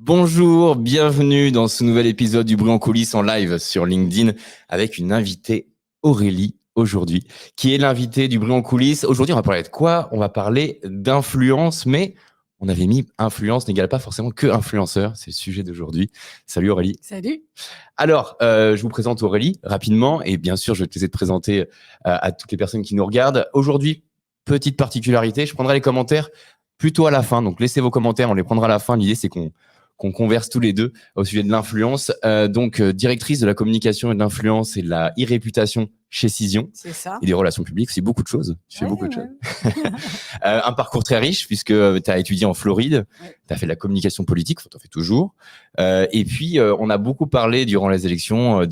Bonjour, bienvenue dans ce nouvel épisode du Bruit en coulisses en live sur LinkedIn avec une invitée, Aurélie, aujourd'hui, qui est l'invitée du Bruit en coulisses. Aujourd'hui, on va parler de quoi? On va parler d'influence, mais on avait mis influence n'égale pas forcément que influenceur. C'est le sujet d'aujourd'hui. Salut Aurélie. Salut. Alors, je vous présente Aurélie rapidement et bien sûr, je vais te laisser te présenter à toutes les personnes qui nous regardent. Aujourd'hui, petite particularité, je prendrai les commentaires plutôt à la fin. Donc, laissez vos commentaires, on les prendra à la fin. L'idée, c'est qu'on converse tous les deux au sujet de l'influence. Directrice de la communication et de l'influence et de la e-réputation chez Cision. C'est ça. Et des relations publiques, c'est beaucoup de choses. Tu fais beaucoup de choses. Ouais. Un parcours très riche puisque tu as étudié en Floride, tu as fait de la communication politique, tu en fais toujours. Et puis, on a beaucoup parlé durant les élections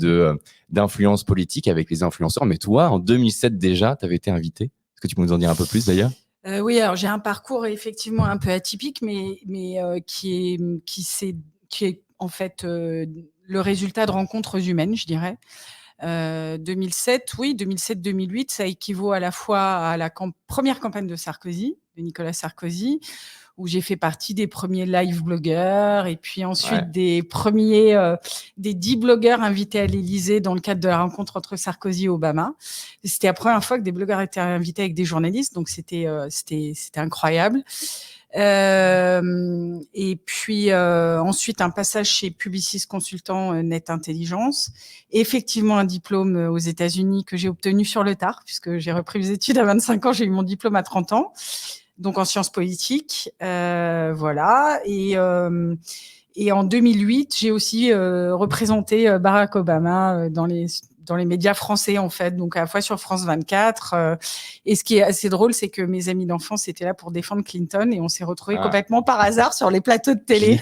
d'influence politique avec les influenceurs. Mais toi, en 2007 déjà, tu avais été invité. Est-ce que tu peux nous en dire un peu plus d'ailleurs? Oui, alors j'ai un parcours effectivement un peu atypique, mais qui est en fait le résultat de rencontres humaines, je dirais. 2007, oui, 2007-2008, ça équivaut à la fois à la première campagne de Sarkozy, de Nicolas Sarkozy, où j'ai fait partie des premiers live blogueurs et puis ensuite des 10 blogueurs invités à l'Élysée dans le cadre de la rencontre entre Sarkozy et Obama. C'était la première fois que des blogueurs étaient invités avec des journalistes, donc c'était incroyable. Et puis ensuite un passage chez Publicis Consultant Net Intelligence, effectivement un diplôme aux États-Unis que j'ai obtenu sur le tard puisque j'ai repris mes études à 25 ans, j'ai eu mon diplôme à 30 ans. Donc en sciences politiques, voilà. Et en 2008, j'ai aussi représenté Barack Obama dans les médias français, en fait, donc à la fois sur France 24. Et ce qui est assez drôle, c'est que mes amis d'enfance étaient là pour défendre Clinton et on s'est retrouvés complètement par hasard sur les plateaux de télé.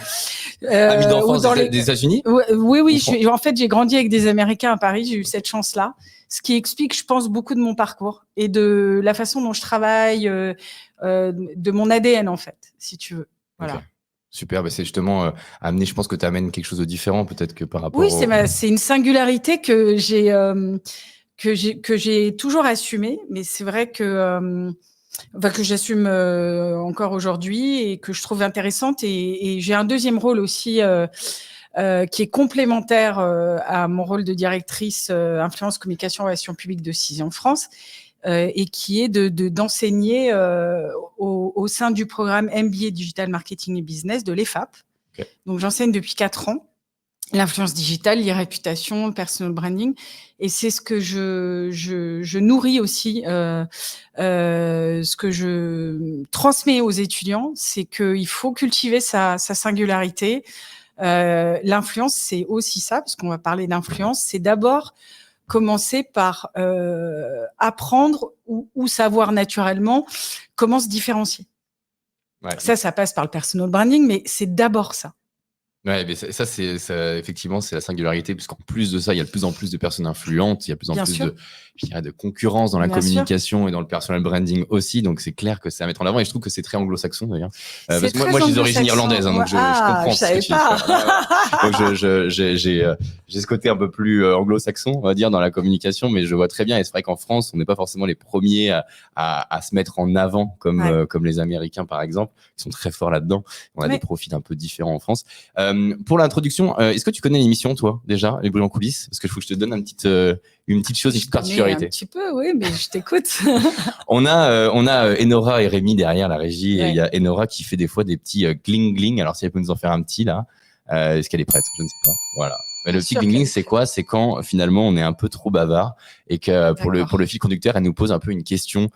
Amis d'enfance des États-Unis? Oui. En fait, j'ai grandi avec des Américains à Paris, j'ai eu cette chance-là. Ce qui explique, je pense, beaucoup de mon parcours et de la façon dont je travaille, de mon ADN, en fait, si tu veux. Voilà. Okay. Super, c'est justement amener, je pense que tu amènes quelque chose de différent peut-être que par rapport Oui, c'est une singularité que j'ai toujours assumée, mais c'est vrai que j'assume encore aujourd'hui et que je trouve intéressante. Et j'ai un deuxième rôle aussi qui est complémentaire à mon rôle de directrice influence communication relations publiques de Cision France et qui est d'enseigner au sein du programme MBA Digital Marketing et Business de l'EFAP. Okay. Donc j'enseigne depuis 4 ans l'influence digitale, l'e-réputation, le personal branding, et c'est ce que je nourris aussi, ce que je transmets aux étudiants, c'est qu'il faut cultiver sa singularité. L'influence, c'est aussi ça, parce qu'on va parler d'influence, c'est d'abord commencer par apprendre ou savoir naturellement comment se différencier. Ouais. Ça passe par le personal branding, mais c'est d'abord ça. Ouais, mais ça, effectivement, c'est la singularité, puisqu'en plus de ça, il y a de plus en plus de personnes influentes, il y a de plus en plus de concurrence dans la communication et dans le personal branding aussi, donc c'est clair que c'est à mettre en avant, et je trouve que c'est très anglo-saxon d'ailleurs. Parce que moi, j'ai des origines irlandaises, hein, donc je comprends ce que tu dis. Donc j'ai ce côté un peu plus anglo-saxon, on va dire, dans la communication, mais je vois très bien, et c'est vrai qu'en France, on n'est pas forcément les premiers à se mettre en avant, comme les Américains, par exemple, qui sont très forts là-dedans. On a des profils un peu différents en France. Pour l'introduction, est-ce que tu connais l'émission, toi, déjà, Les Bruits en coulisses? Parce que je faut que je te donne une petite chose, une petite particularité. Un petit peu, oui, mais je t'écoute. On a Enora et Rémi derrière la régie, et il y a Enora qui fait des fois des petits gling-gling. Alors, si elle peut nous en faire un petit, là, est-ce qu'elle est prête? Je ne sais pas. Voilà. Mais le petit gling-gling, c'est quoi? C'est quand finalement on est un peu trop bavard et que pour le fil conducteur, elle nous pose un peu une question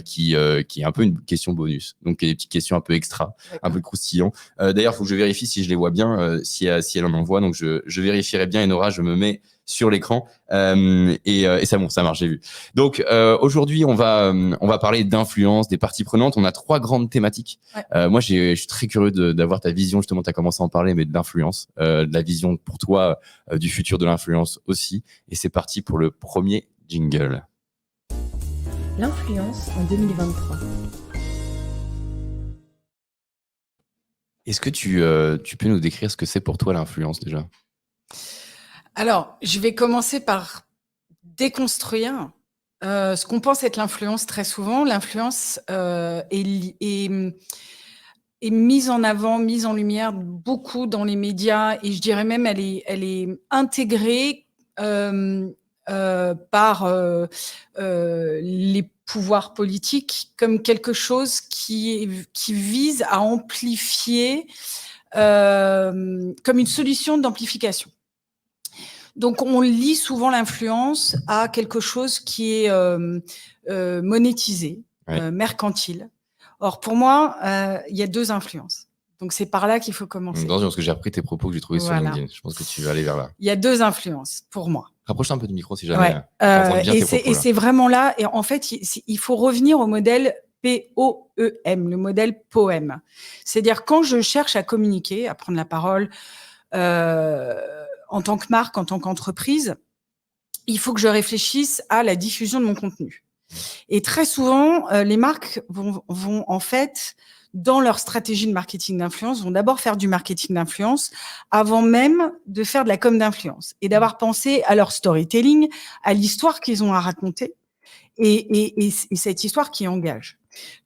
qui est un peu une question bonus. Donc des petites questions un peu extra, un peu croustillant. D'ailleurs, faut que je vérifie si je les vois bien, si elle en envoie. Donc je vérifierai bien, Enora, je me mets sur l'écran et ça, bon, ça marche, j'ai vu. Donc aujourd'hui, on va parler d'influence, des parties prenantes. On a 3 grandes thématiques. Moi, je suis très curieux d'avoir ta vision. Justement, tu as commencé à en parler, mais de l'influence, de la vision pour toi du futur de l'influence aussi. Et c'est parti pour le premier jingle. L'influence en 2023. Est-ce que tu peux nous décrire ce que c'est pour toi l'influence déjà? Alors, je vais commencer par déconstruire ce qu'on pense être l'influence très souvent. L'influence est est mise en avant, mise en lumière beaucoup dans les médias, et je dirais même elle est intégrée par les pouvoirs politiques comme quelque chose qui vise à amplifier, comme une solution d'amplification. Donc, on lie souvent l'influence à quelque chose qui est monétisé, mercantile. Or, pour moi, il y a 2 influences. Donc, c'est par là qu'il faut commencer. Non, parce que j'ai repris tes propos que j'ai trouvés sur LinkedIn. Je pense que tu vas aller vers là. Il y a 2 influences pour moi. Rapproche-toi un peu du micro si jamais. Et c'est vraiment là. Et en fait, il faut revenir au modèle POEM, le modèle POEM. C'est-à-dire, quand je cherche à communiquer, à prendre la parole, en tant que marque, en tant qu'entreprise, il faut que je réfléchisse à la diffusion de mon contenu. Et très souvent, les marques vont en fait, dans leur stratégie de marketing d'influence, vont d'abord faire du marketing d'influence avant même de faire de la com d'influence et d'avoir pensé à leur storytelling, à l'histoire qu'ils ont à raconter et cette histoire qui engage.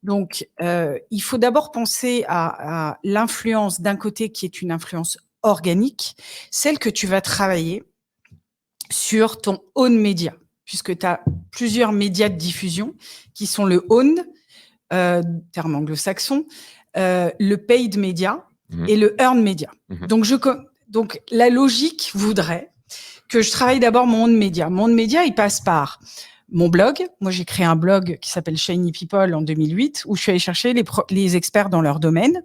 Donc, il faut d'abord penser à l'influence d'un côté qui est une influence organique, celle que tu vas travailler sur ton own media, puisque tu as plusieurs médias de diffusion qui sont le own, terme anglo-saxon, le paid media et le earned media. Donc, la logique voudrait que je travaille d'abord mon own media. Mon own media, il passe par mon blog. Moi, j'ai créé un blog qui s'appelle Shiny People en 2008, où je suis allée chercher les experts dans leur domaine,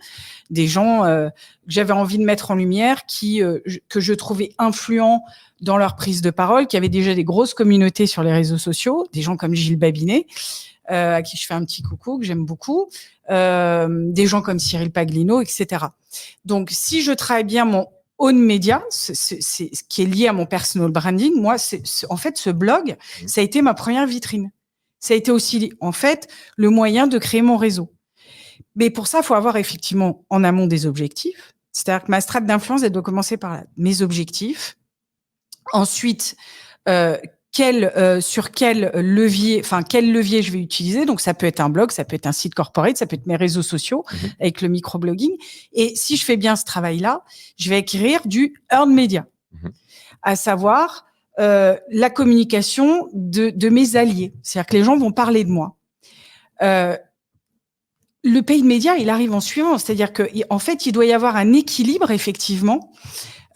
des gens que j'avais envie de mettre en lumière, que je trouvais influents dans leur prise de parole, qui avaient déjà des grosses communautés sur les réseaux sociaux, des gens comme Gilles Babinet, à qui je fais un petit coucou, que j'aime beaucoup, des gens comme Cyril Paglino, etc. Donc, si je travaille bien mon own media, c'est ce qui est lié à mon personal branding. Moi, en fait, ce blog, ça a été ma première vitrine. Ça a été aussi, en fait, le moyen de créer mon réseau. Mais pour ça, il faut avoir effectivement en amont des objectifs. C'est-à-dire que ma strate d'influence, elle doit commencer par là. Mes objectifs. Ensuite, sur quel levier je vais utiliser. Donc, ça peut être un blog, ça peut être un site corporate, ça peut être mes réseaux sociaux avec le microblogging. Et si je fais bien ce travail-là, je vais acquérir du earned media, à savoir la communication de mes alliés. C'est-à-dire que les gens vont parler de moi. Le paid media, il arrive en suivant. C'est-à-dire qu'en fait, il doit y avoir un équilibre, effectivement.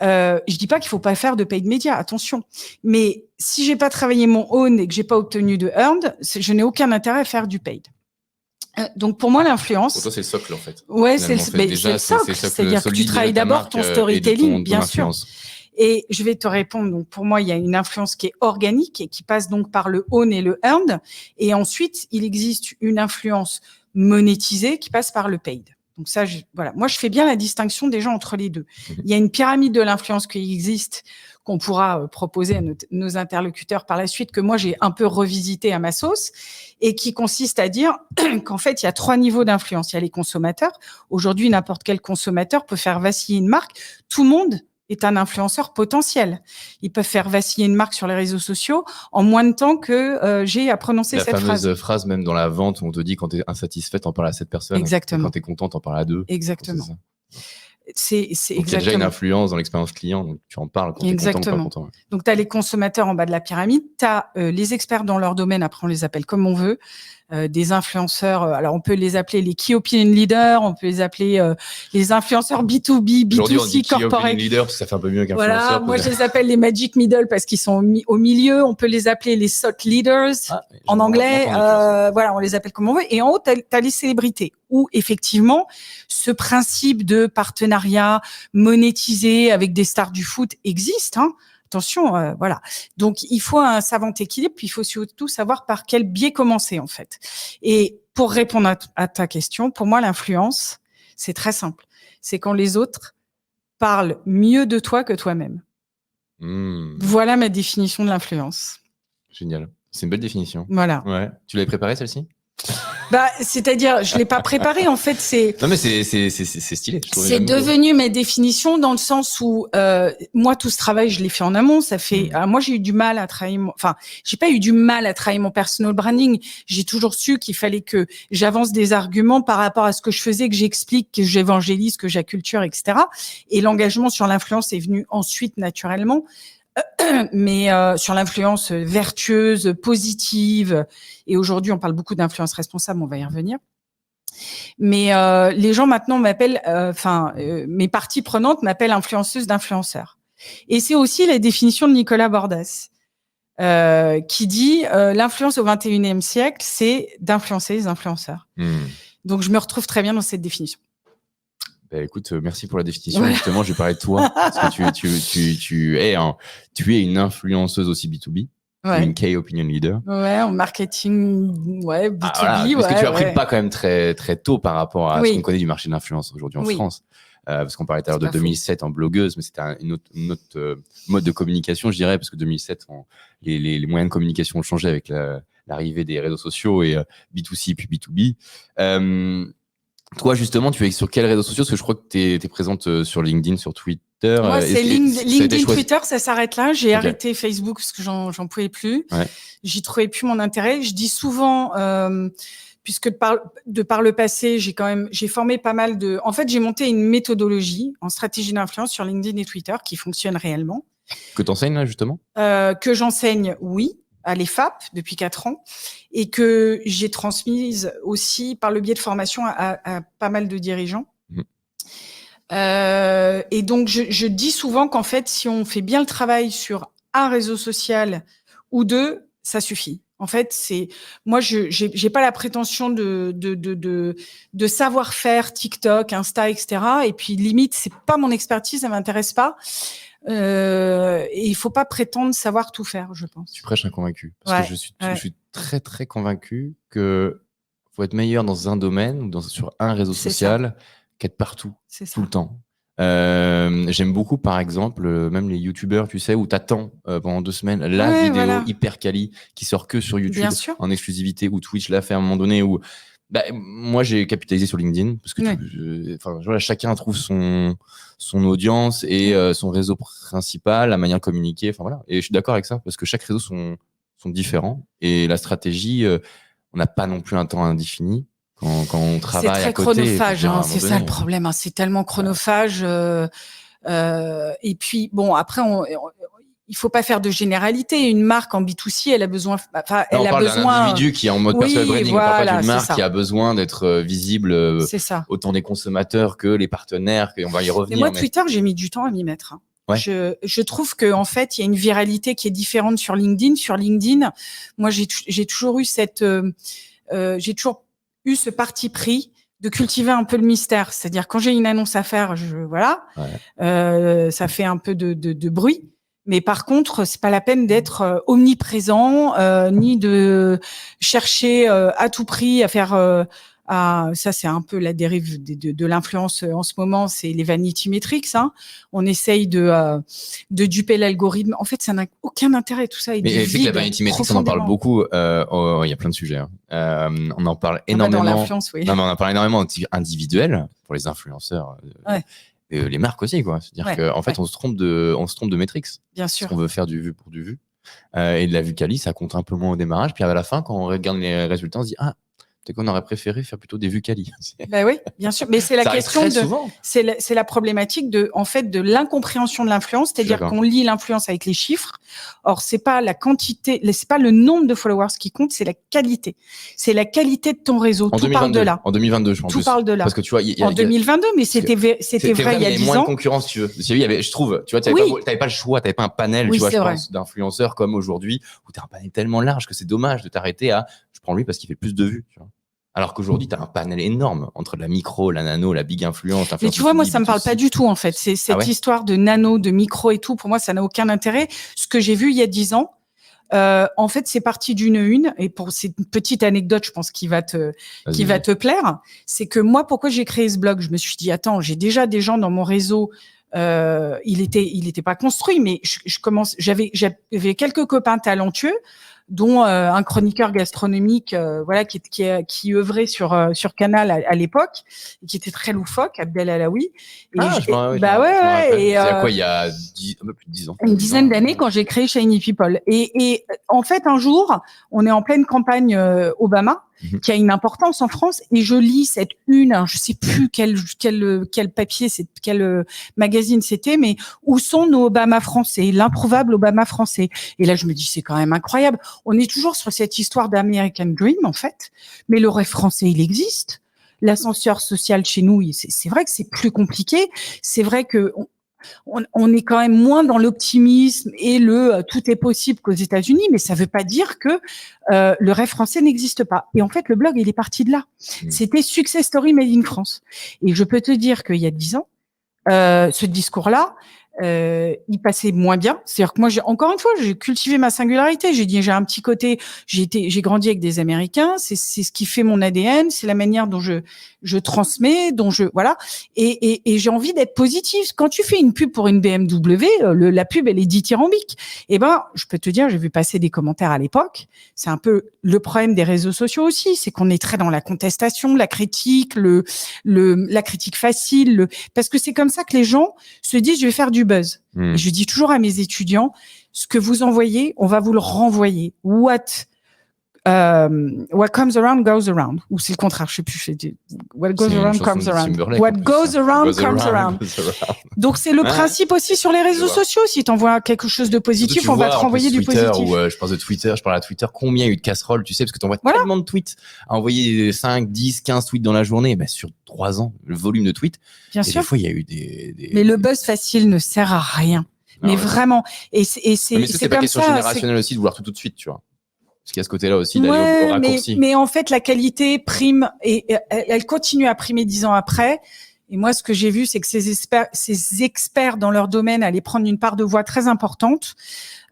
Je dis pas qu'il faut pas faire de paid media, attention. Mais si j'ai pas travaillé mon own et que j'ai pas obtenu de earned, je n'ai aucun intérêt à faire du paid. Donc pour moi, l'influence. Pour toi, c'est le socle en fait. Ouais, c'est le socle. C'est-à-dire que tu travailles d'abord ton storytelling, bien sûr. Et je vais te répondre. Donc pour moi, il y a une influence qui est organique et qui passe donc par le own et le earned. Et ensuite, il existe une influence monétisée qui passe par le paid. Donc ça, voilà. Moi, je fais bien la distinction déjà entre les deux. Il y a une pyramide de l'influence qui existe, qu'on pourra proposer à nos interlocuteurs par la suite, que moi, j'ai un peu revisité à ma sauce, et qui consiste à dire qu'en fait, il y a 3 niveaux d'influence. Il y a les consommateurs. Aujourd'hui, n'importe quel consommateur peut faire vaciller une marque. Tout le monde est un influenceur potentiel. Ils peuvent faire vaciller une marque sur les réseaux sociaux en moins de temps que j'ai à prononcer cette phrase. La fameuse phrase même dans la vente où on te dit quand tu es insatisfait, t'en parles à cette personne. Exactement. Quand tu es content, t'en parles à 2. Exactement. C'est exactement. Donc, il y a déjà une influence dans l'expérience client, donc tu en parles quand tu es content ou pas content. Donc, tu as les consommateurs en bas de la pyramide, tu as les experts dans leur domaine, après on les appelle comme on veut, des influenceurs, alors on peut les appeler les Key Opinion Leaders, on peut les appeler les influenceurs B2B, B2C, on dit corporate. Key Opinion Leaders, ça fait un peu mieux qu'influenceur. Voilà, moi je les appelle les Magic Middle parce qu'ils sont au milieu, on peut les appeler les Thought Leaders en anglais, voilà, on les appelle comme on veut. Et en haut, tu as les célébrités, où effectivement, ce principe de partenariat monétisé avec des stars du foot existe, hein. Attention, voilà. Donc, il faut un savant équilibre, puis il faut surtout savoir par quel biais commencer, en fait. Et pour répondre à ta question, pour moi, l'influence, c'est très simple. C'est quand les autres parlent mieux de toi que toi-même. Voilà ma définition de l'influence. Génial. C'est une belle définition. Voilà. Ouais. Tu l'avais préparée, celle-ci ? C'est-à-dire, je l'ai pas préparé. En fait, c'est. Non mais c'est stylé. C'est devenu mes définitions dans le sens où moi tout ce travail je l'ai fait en amont. Ça fait. Moi j'ai eu du mal à travailler. J'ai pas eu du mal à travailler mon personal branding. J'ai toujours su qu'il fallait que j'avance des arguments par rapport à ce que je faisais, que j'explique, que j'évangélise, que j'acculture, etc. Et l'engagement sur l'influence est venu ensuite naturellement. Mais sur l'influence vertueuse, positive, et aujourd'hui on parle beaucoup d'influence responsable, on va y revenir. Mais les gens maintenant m'appellent, mes parties prenantes m'appellent influenceuse d'influenceurs. Et c'est aussi la définition de Nicolas Bordas, qui dit l'influence au XXIe siècle, c'est d'influencer les influenceurs. Donc je me retrouve très bien dans cette définition. Bah, écoute, merci pour la définition. Ouais. Justement, je vais parler de toi parce que tu es une influenceuse aussi B2B, une key opinion leader. Ouais, en marketing, B2B. Voilà, parce que tu as pris le pas quand même très très tôt par rapport à ce qu'on connaît du marché de l'influence aujourd'hui en France. Parce qu'on parlait tout à l'heure de 2007 en blogueuse, mais c'était une autre mode de communication, je dirais, parce que 2007, les moyens de communication ont changé avec l'arrivée des réseaux sociaux et B2C puis B2B. Toi, justement, tu es sur quels réseaux sociaux? Parce que je crois que tu es présente sur LinkedIn, sur Twitter. Moi, c'est LinkedIn, Twitter, ça s'arrête là. J'ai arrêté Facebook parce que j'en pouvais plus. Ouais. J'y trouvais plus mon intérêt. Je dis souvent, puisque de par le passé, j'ai formé pas mal de. En fait, j'ai monté une méthodologie en stratégie d'influence sur LinkedIn et Twitter qui fonctionne réellement. Que t'enseignes là, justement? Que j'enseigne, oui, à l'EFAP depuis 4 ans et que j'ai transmise aussi par le biais de formation à pas mal de dirigeants. Et donc, je dis souvent qu'en fait, si on fait bien le travail sur un réseau social ou 2, ça suffit. En fait, moi, j'ai pas la prétention de savoir faire TikTok, Insta, etc. Et puis, limite, c'est pas mon expertise, ça m'intéresse pas. Et il faut pas prétendre savoir tout faire, je pense. Tu prêches un convaincu. Parce que je suis très, très convaincu que faut être meilleur dans un domaine ou sur un réseau social qu'être partout, tout le temps. J'aime beaucoup, par exemple, même les youtubeurs, tu sais, où t'attends pendant 2 semaines la vidéo hyper quali qui sort que sur YouTube en exclusivité, ou Twitch l'a fait à un moment donné, où moi j'ai capitalisé sur LinkedIn parce que chacun trouve son audience et son réseau principal, la manière de communiquer, et je suis d'accord avec ça parce que chaque réseau sont différents et la stratégie, on n'a pas non plus un temps indéfini quand on travaille à côté. C'est très chronophage, c'est ça le problème, c'est tellement chronophage. Et puis bon, après il faut pas faire de généralité. Une marque en B2C, elle a besoin. On parle d'un individu qui est en mode personal branding. On parle pas d'une marque qui a besoin d'être visible autant des consommateurs que les partenaires. On va y revenir. Mais moi, Twitter, j'ai mis du temps à m'y mettre. Ouais. Je trouve que en fait, il y a une viralité qui est différente sur LinkedIn. Sur LinkedIn, moi, j'ai toujours eu ce parti pris de cultiver un peu le mystère. C'est-à-dire, quand j'ai une annonce à faire, ça fait un peu de bruit. Mais par contre, c'est pas la peine d'être omniprésent, ni de chercher à tout prix à faire. Ça, c'est un peu la dérive de l'influence en ce moment. C'est les vanity metrics. On essaye de duper l'algorithme. En fait, ça n'a aucun intérêt tout ça. Mais c'est que la vanity metrics, on en parle beaucoup. Il y a plein de sujets. On en parle énormément. Dans l'influence, oui. Non, mais on en parle énormément individuel pour les influenceurs. Les marques aussi, quoi. C'est-à-dire qu'en fait, on se trompe de métriques. Bien sûr. Parce qu'on veut faire du vu pour du vu. Et de la vue quali, ça compte un peu moins au démarrage. Puis à la fin, quand on regarde les résultats, on se dit, peut-être qu'on aurait préféré faire plutôt des vues quali. Oui, bien sûr. Mais c'est la question c'est la problématique de l'incompréhension de l'influence. C'est-à-dire qu'on lit l'influence avec les chiffres. Or, c'est pas la quantité, c'est pas le nombre de followers qui compte, c'est la qualité. C'est la qualité de ton réseau. Tout parle de là. En 2022, je pense. Tout parle de là. Parce que tu vois, en 2022, mais c'était vrai il y a 10 ans. Il y avait moins de concurrence, tu veux. Je trouve, tu vois, t'avais pas le choix, t'avais pas un panel, tu vois, je pense, d'influenceurs comme aujourd'hui, où t'as un panel tellement large que c'est dommage de t'arrêter à, je prends lui parce qu'il fait plus de vues, tu vois. Alors qu'aujourd'hui, tu as un panel énorme entre la micro, la nano, la big influence. Mais tu vois, moi, ça me parle pas du tout, en fait. C'est cette histoire de nano, de micro et tout. Pour moi, ça n'a aucun intérêt. Ce que j'ai vu il y a 10 ans, en fait, c'est parti d'une une. Et pour cette petite anecdote, je pense qui va te plaire. C'est que moi, pourquoi j'ai créé ce blog? Je me suis dit, attends, j'ai déjà des gens dans mon réseau il était pas construit, mais j'avais quelques copains talentueux, dont un chroniqueur gastronomique, voilà, qui œuvrait sur Canal à l'époque, et qui était très loufoque, Abdel Alaoui. Ouais. C'est à quoi, il y a un peu plus de 10 ans. Une dizaine d'années, quand j'ai créé Shiny People. Et en fait, un jour, on est en pleine campagne Obama, qui a une importance en France, et je lis cette une, je sais plus quel papier, quel magazine c'était, mais où sont nos Obama français, l'improuvable Obama français. Et là, je me dis, c'est quand même incroyable. On est toujours sur cette histoire d'American Dream, en fait, mais le rêve français, il existe. L'ascenseur social chez nous, c'est vrai que c'est plus compliqué. C'est vrai que on est quand même moins dans l'optimisme et tout est possible qu'aux États-Unis, mais ça veut pas dire que le rêve français n'existe pas. Et en fait, le blog, il est parti de là. C'était Success Story Made in France. Et je peux te dire qu'il y a 10 ans, ce discours-là, il passait moins bien. C'est-à-dire que moi, encore une fois, j'ai cultivé ma singularité. J'ai dit, j'ai un petit côté, j'ai grandi avec des Américains. C'est ce qui fait mon ADN. C'est la manière dont je transmets, voilà. Et j'ai envie d'être positive. Quand tu fais une pub pour une BMW, la pub, elle est dithyrambique. Eh ben, je peux te dire, j'ai vu passer des commentaires à l'époque. C'est un peu le problème des réseaux sociaux aussi. C'est qu'on est très dans la contestation, la critique, la critique facile, parce que c'est comme ça que les gens se disent, je vais faire du buzz. Et je dis toujours à mes étudiants, ce que vous envoyez, on va vous le renvoyer. What comes around goes around. Ou c'est le contraire, je sais plus. What goes around comes around. What goes around comes around. Donc c'est le principe aussi sur les réseaux sociaux. Si tu envoies quelque chose de positif, on va te renvoyer du Twitter, positif. Je pense de Twitter, je parle à Twitter. Combien il y a eu de casseroles, tu sais, parce que tu envoies tellement de tweets. À envoyer 5, 10, 15 tweets dans la journée, sur 3 ans, le volume de tweets. Bien sûr. Des fois, il y a eu des... Mais le buzz facile ne sert à rien. Mais vraiment. Et c'est pas question générationnelle aussi de vouloir tout de suite, tu vois. Parce qu'il y a ce côté-là aussi d'aller au raccourci. Mais en fait, la qualité prime et elle continue à primer 10 ans après. Et moi, ce que j'ai vu, c'est que ces experts dans leur domaine allaient prendre une part de voix très importante.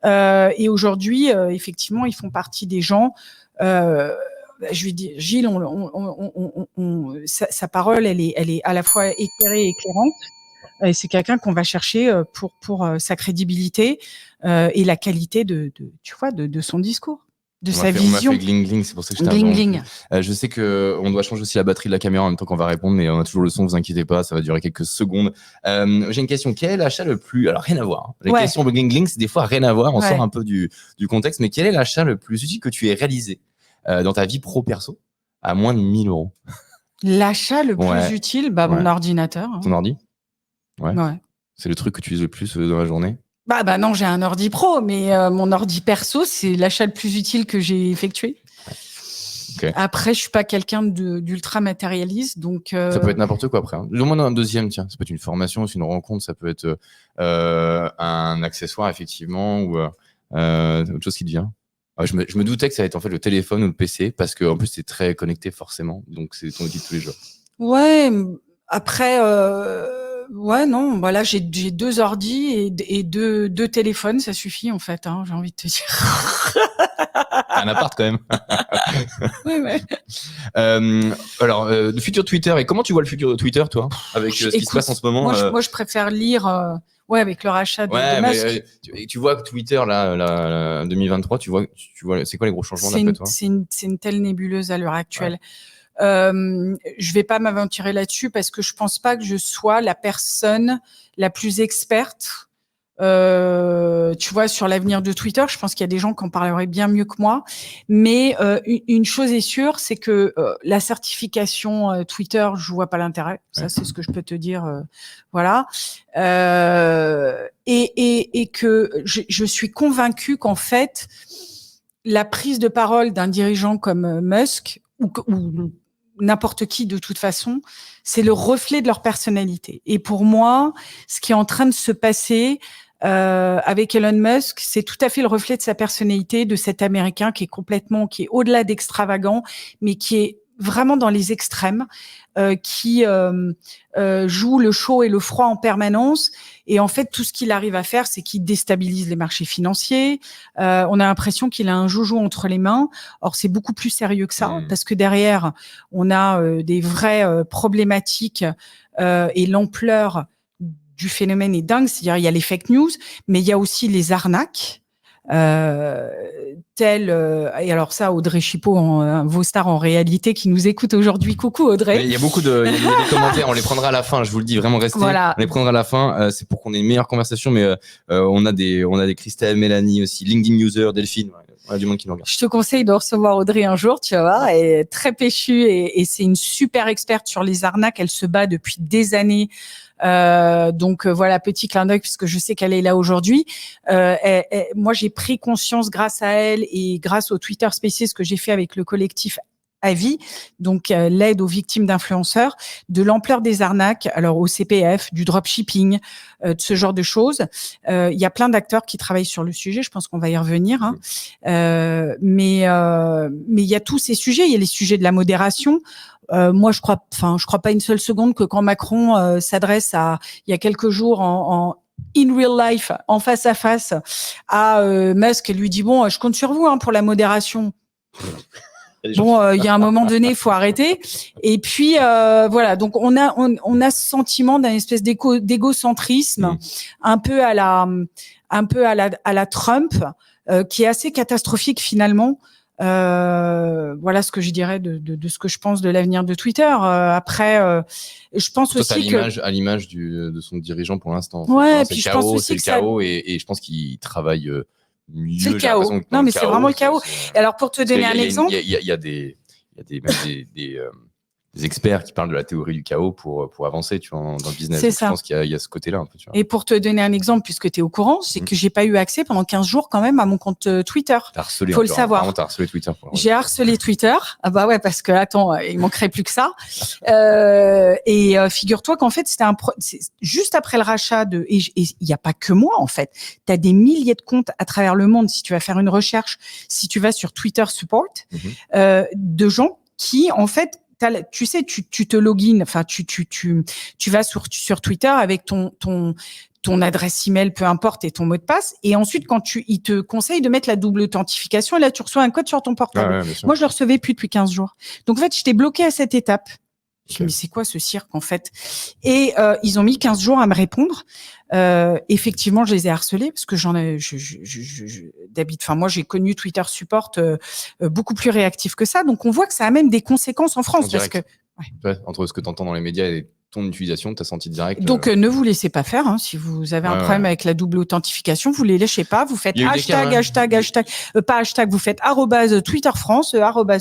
Et aujourd'hui, effectivement, ils font partie des gens. Je lui dis, Gilles, sa parole, elle est à la fois éclairée et éclairante. Et c'est quelqu'un qu'on va chercher pour sa crédibilité et la qualité de son discours. Sa vision. On m'a fait gling, c'est pour ça que je t'ai gling. Je sais que on doit changer aussi la batterie de la caméra en même temps qu'on va répondre, mais on a toujours le son, vous inquiétez pas, ça va durer quelques secondes. J'ai une question, quel est l'achat le plus... Alors rien à voir, hein. Les questions de gling, c'est des fois rien à voir, on sort un peu du contexte, mais quel est l'achat le plus utile que tu aies réalisé dans ta vie pro-perso à moins de 1 000 €? L'achat le plus utile, mon ordinateur. Hein. Ton ordi? Ouais. C'est le truc que tu utilises le plus dans la journée? Bah non, j'ai un ordi pro, mais mon ordi perso, c'est l'achat le plus utile que j'ai effectué. Okay. Après, je suis pas quelqu'un d'ultra matérialiste, donc. Ça peut être n'importe quoi après. Hein. Demande un deuxième, tiens. Ça peut être une formation, c'est une rencontre, ça peut être un accessoire effectivement ou autre chose qui te vient. Je me doutais que ça allait être en fait le téléphone ou le PC parce que en plus c'est très connecté forcément, donc c'est ton outil de tous les jours. Ouais. Après. Ouais, non, voilà, j'ai 2 ordis et deux téléphones, ça suffit en fait, hein, j'ai envie de te dire. Un appart quand même. Ouais. Alors, le futur Twitter, et comment tu vois le futur de Twitter, toi, avec ce qui se passe en ce moment? Moi, je préfère lire, avec le rachat de Musk. Mais, tu vois que Twitter, là, 2023, tu vois, c'est quoi les gros changements d'après toi? C'est une telle nébuleuse à l'heure actuelle. Je vais pas m'aventurer là-dessus parce que je pense pas que je sois la personne la plus experte. Tu vois, sur l'avenir de Twitter, je pense qu'il y a des gens qui en parleraient bien mieux que moi. Mais une chose est sûre, c'est que la certification Twitter, je vois pas l'intérêt. Ça, c'est ce que je peux te dire. Voilà. Et que je suis convaincue qu'en fait, la prise de parole d'un dirigeant comme Musk ou n'importe qui de toute façon, c'est le reflet de leur personnalité. Et pour moi, ce qui est en train de se passer avec Elon Musk, c'est tout à fait le reflet de sa personnalité, de cet Américain qui est au-delà d'extravagant, mais qui est vraiment dans les extrêmes, qui joue le chaud et le froid en permanence. Et en fait, tout ce qu'il arrive à faire, c'est qu'il déstabilise les marchés financiers. On a l'impression qu'il a un joujou entre les mains. Or, c'est beaucoup plus sérieux que ça, parce que derrière, on a des vraies problématiques et l'ampleur du phénomène est dingue. C'est-à-dire, il y a les fake news, mais il y a aussi les arnaques. Et alors ça, Audrey Chipot, vos stars en réalité qui nous écoute aujourd'hui. Coucou Audrey. Mais il y a beaucoup de commentaires, on les prendra à la fin, je vous le dis, vraiment restez. Voilà. On les prendra à la fin, c'est pour qu'on ait une meilleure conversation, mais on a des Christelle, Mélanie aussi, LinkedIn User, Delphine, on a du monde qui nous regarde. Je te conseille de recevoir Audrey un jour, tu vas voir, elle est très péchue et c'est une super experte sur les arnaques, elle se bat depuis des années. Donc voilà, petit clin d'œil puisque je sais qu'elle est là aujourd'hui. Moi, j'ai pris conscience grâce à elle et grâce au Twitter Spaces que j'ai fait avec le collectif Avis, donc l'aide aux victimes d'influenceurs, de l'ampleur des arnaques, alors au CPF, du dropshipping, de ce genre de choses. Il y a plein d'acteurs qui travaillent sur le sujet, je pense qu'on va y revenir. Hein. Mais il y a tous ces sujets, il y a les sujets de la modération. Moi, je crois pas une seule seconde que quand Macron s'adresse il y a quelques jours in real life, en face à face, à Musk et lui dit bon, je compte sur vous pour la modération. Bon, il y a un moment donné, il faut arrêter. Et puis voilà, donc on a ce sentiment d'un espèce d'égocentrisme, un peu à la Trump, qui est assez catastrophique finalement. Voilà ce que je dirais de ce que je pense de l'avenir de Twitter. Après, je pense aussi à l'image de son dirigeant pour l'instant. Ouais, c'est le chaos et je pense qu'il travaille mieux. C'est le chaos. Non, mais c'est vraiment le chaos. Alors pour te donner un exemple, il y a des experts qui parlent de la théorie du chaos pour avancer, tu vois, dans le business. C'est donc, ça. je pense qu'il y a ce côté-là un peu, tu vois. Et pour te donner un exemple, puisque tu es au courant, c'est que j'ai pas eu accès pendant 15 jours quand même à mon compte Twitter. T'as harcelé. Faut le savoir. Vraiment, t'as harcelé Twitter. J'ai harcelé Twitter. Ah bah ouais, parce que attends, il manquerait plus que ça. Et figure-toi qu'en fait, c'est juste après le rachat et il y a pas que moi en fait. T'as des milliers de comptes à travers le monde. Si tu vas faire une recherche, si tu vas sur Twitter Support, de gens qui en fait tu sais, tu te login, enfin, tu vas sur Twitter avec ton adresse email, peu importe, et ton mot de passe. Et ensuite, il te conseille de mettre la double authentification, et là, tu reçois un code sur ton portable. Ah ouais, moi, je le recevais plus depuis 15 jours. Donc, en fait, j'étais bloquée à cette étape. Mais c'est quoi ce cirque, en fait? Et ils ont mis 15 jours à me répondre. Effectivement, je les ai harcelés parce que moi, j'ai connu Twitter Support beaucoup plus réactif que ça. Donc, on voit que ça a même des conséquences en France. Parce que, entre ce que tu entends dans les médias et ton utilisation, tu as senti direct. Donc, ne vous laissez pas faire. Si vous avez un problème avec la double authentification, vous les lâchez pas. Vous faites hashtag, pas hashtag, vous faites @Twitter France,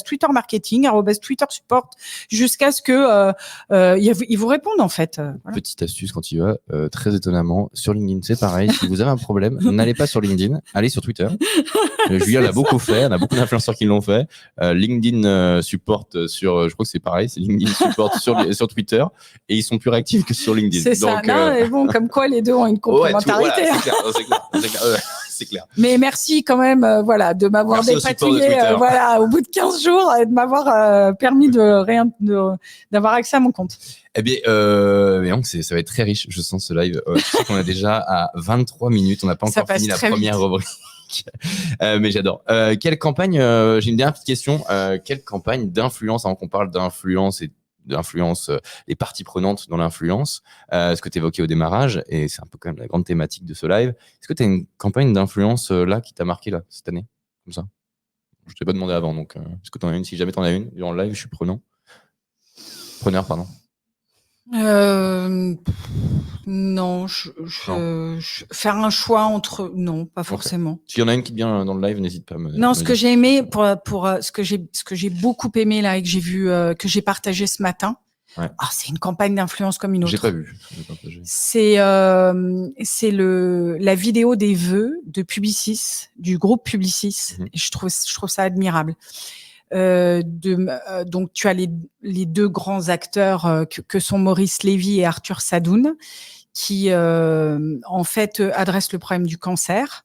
@Twitter Marketing, @Twitter Support, jusqu'à ce que ils vous répondent en fait. Voilà. Petite astuce quand il va, très étonnamment, sur LinkedIn, c'est pareil. Si vous avez un problème, n'allez pas sur LinkedIn, allez sur Twitter. Julien l'a beaucoup fait, on a beaucoup d'influenceurs qui l'ont fait. LinkedIn Support sur, je crois que c'est pareil, c'est LinkedIn Support sur Twitter. Et ils sont plus réactifs que sur LinkedIn. C'est ça. Non, mais bon, comme quoi les deux ont une complémentarité. C'est clair. Mais merci quand même, de m'avoir dépatouillé, au bout de 15 jours, de m'avoir permis d'avoir accès à mon compte. Eh bien, donc ça va être très riche, je sens ce live. Je sais qu'on est déjà à 23 minutes, on n'a pas encore fini la première rubrique. Mais j'adore. Quelle campagne, j'ai une dernière petite question, quelle campagne d'influence, avant qu'on parle d'influence et d'influence, les parties prenantes dans l'influence, ce que tu évoquais au démarrage, et c'est un peu quand même la grande thématique de ce live. Est-ce que tu as une campagne d'influence là qui t'a marqué là cette année, comme ça? Je t'ai pas demandé avant, donc est-ce que tu en as une? Si jamais tu en as une dans le live, je suis preneur, pardon. Non, faire un choix entre, non, pas forcément. Okay. S'il y en a une qui vient dans le live, n'hésite pas à me. Non, ce que j'ai aimé pour ce que j'ai beaucoup aimé là et que j'ai vu, que j'ai partagé ce matin. Ouais. C'est une campagne d'influence comme une autre. J'ai pas vu. C'est la vidéo des vœux de Publicis, du groupe Publicis. Et je trouve ça admirable. Donc tu as les deux grands acteurs que sont Maurice Lévy et Arthur Sadoun, qui en fait adressent le problème du cancer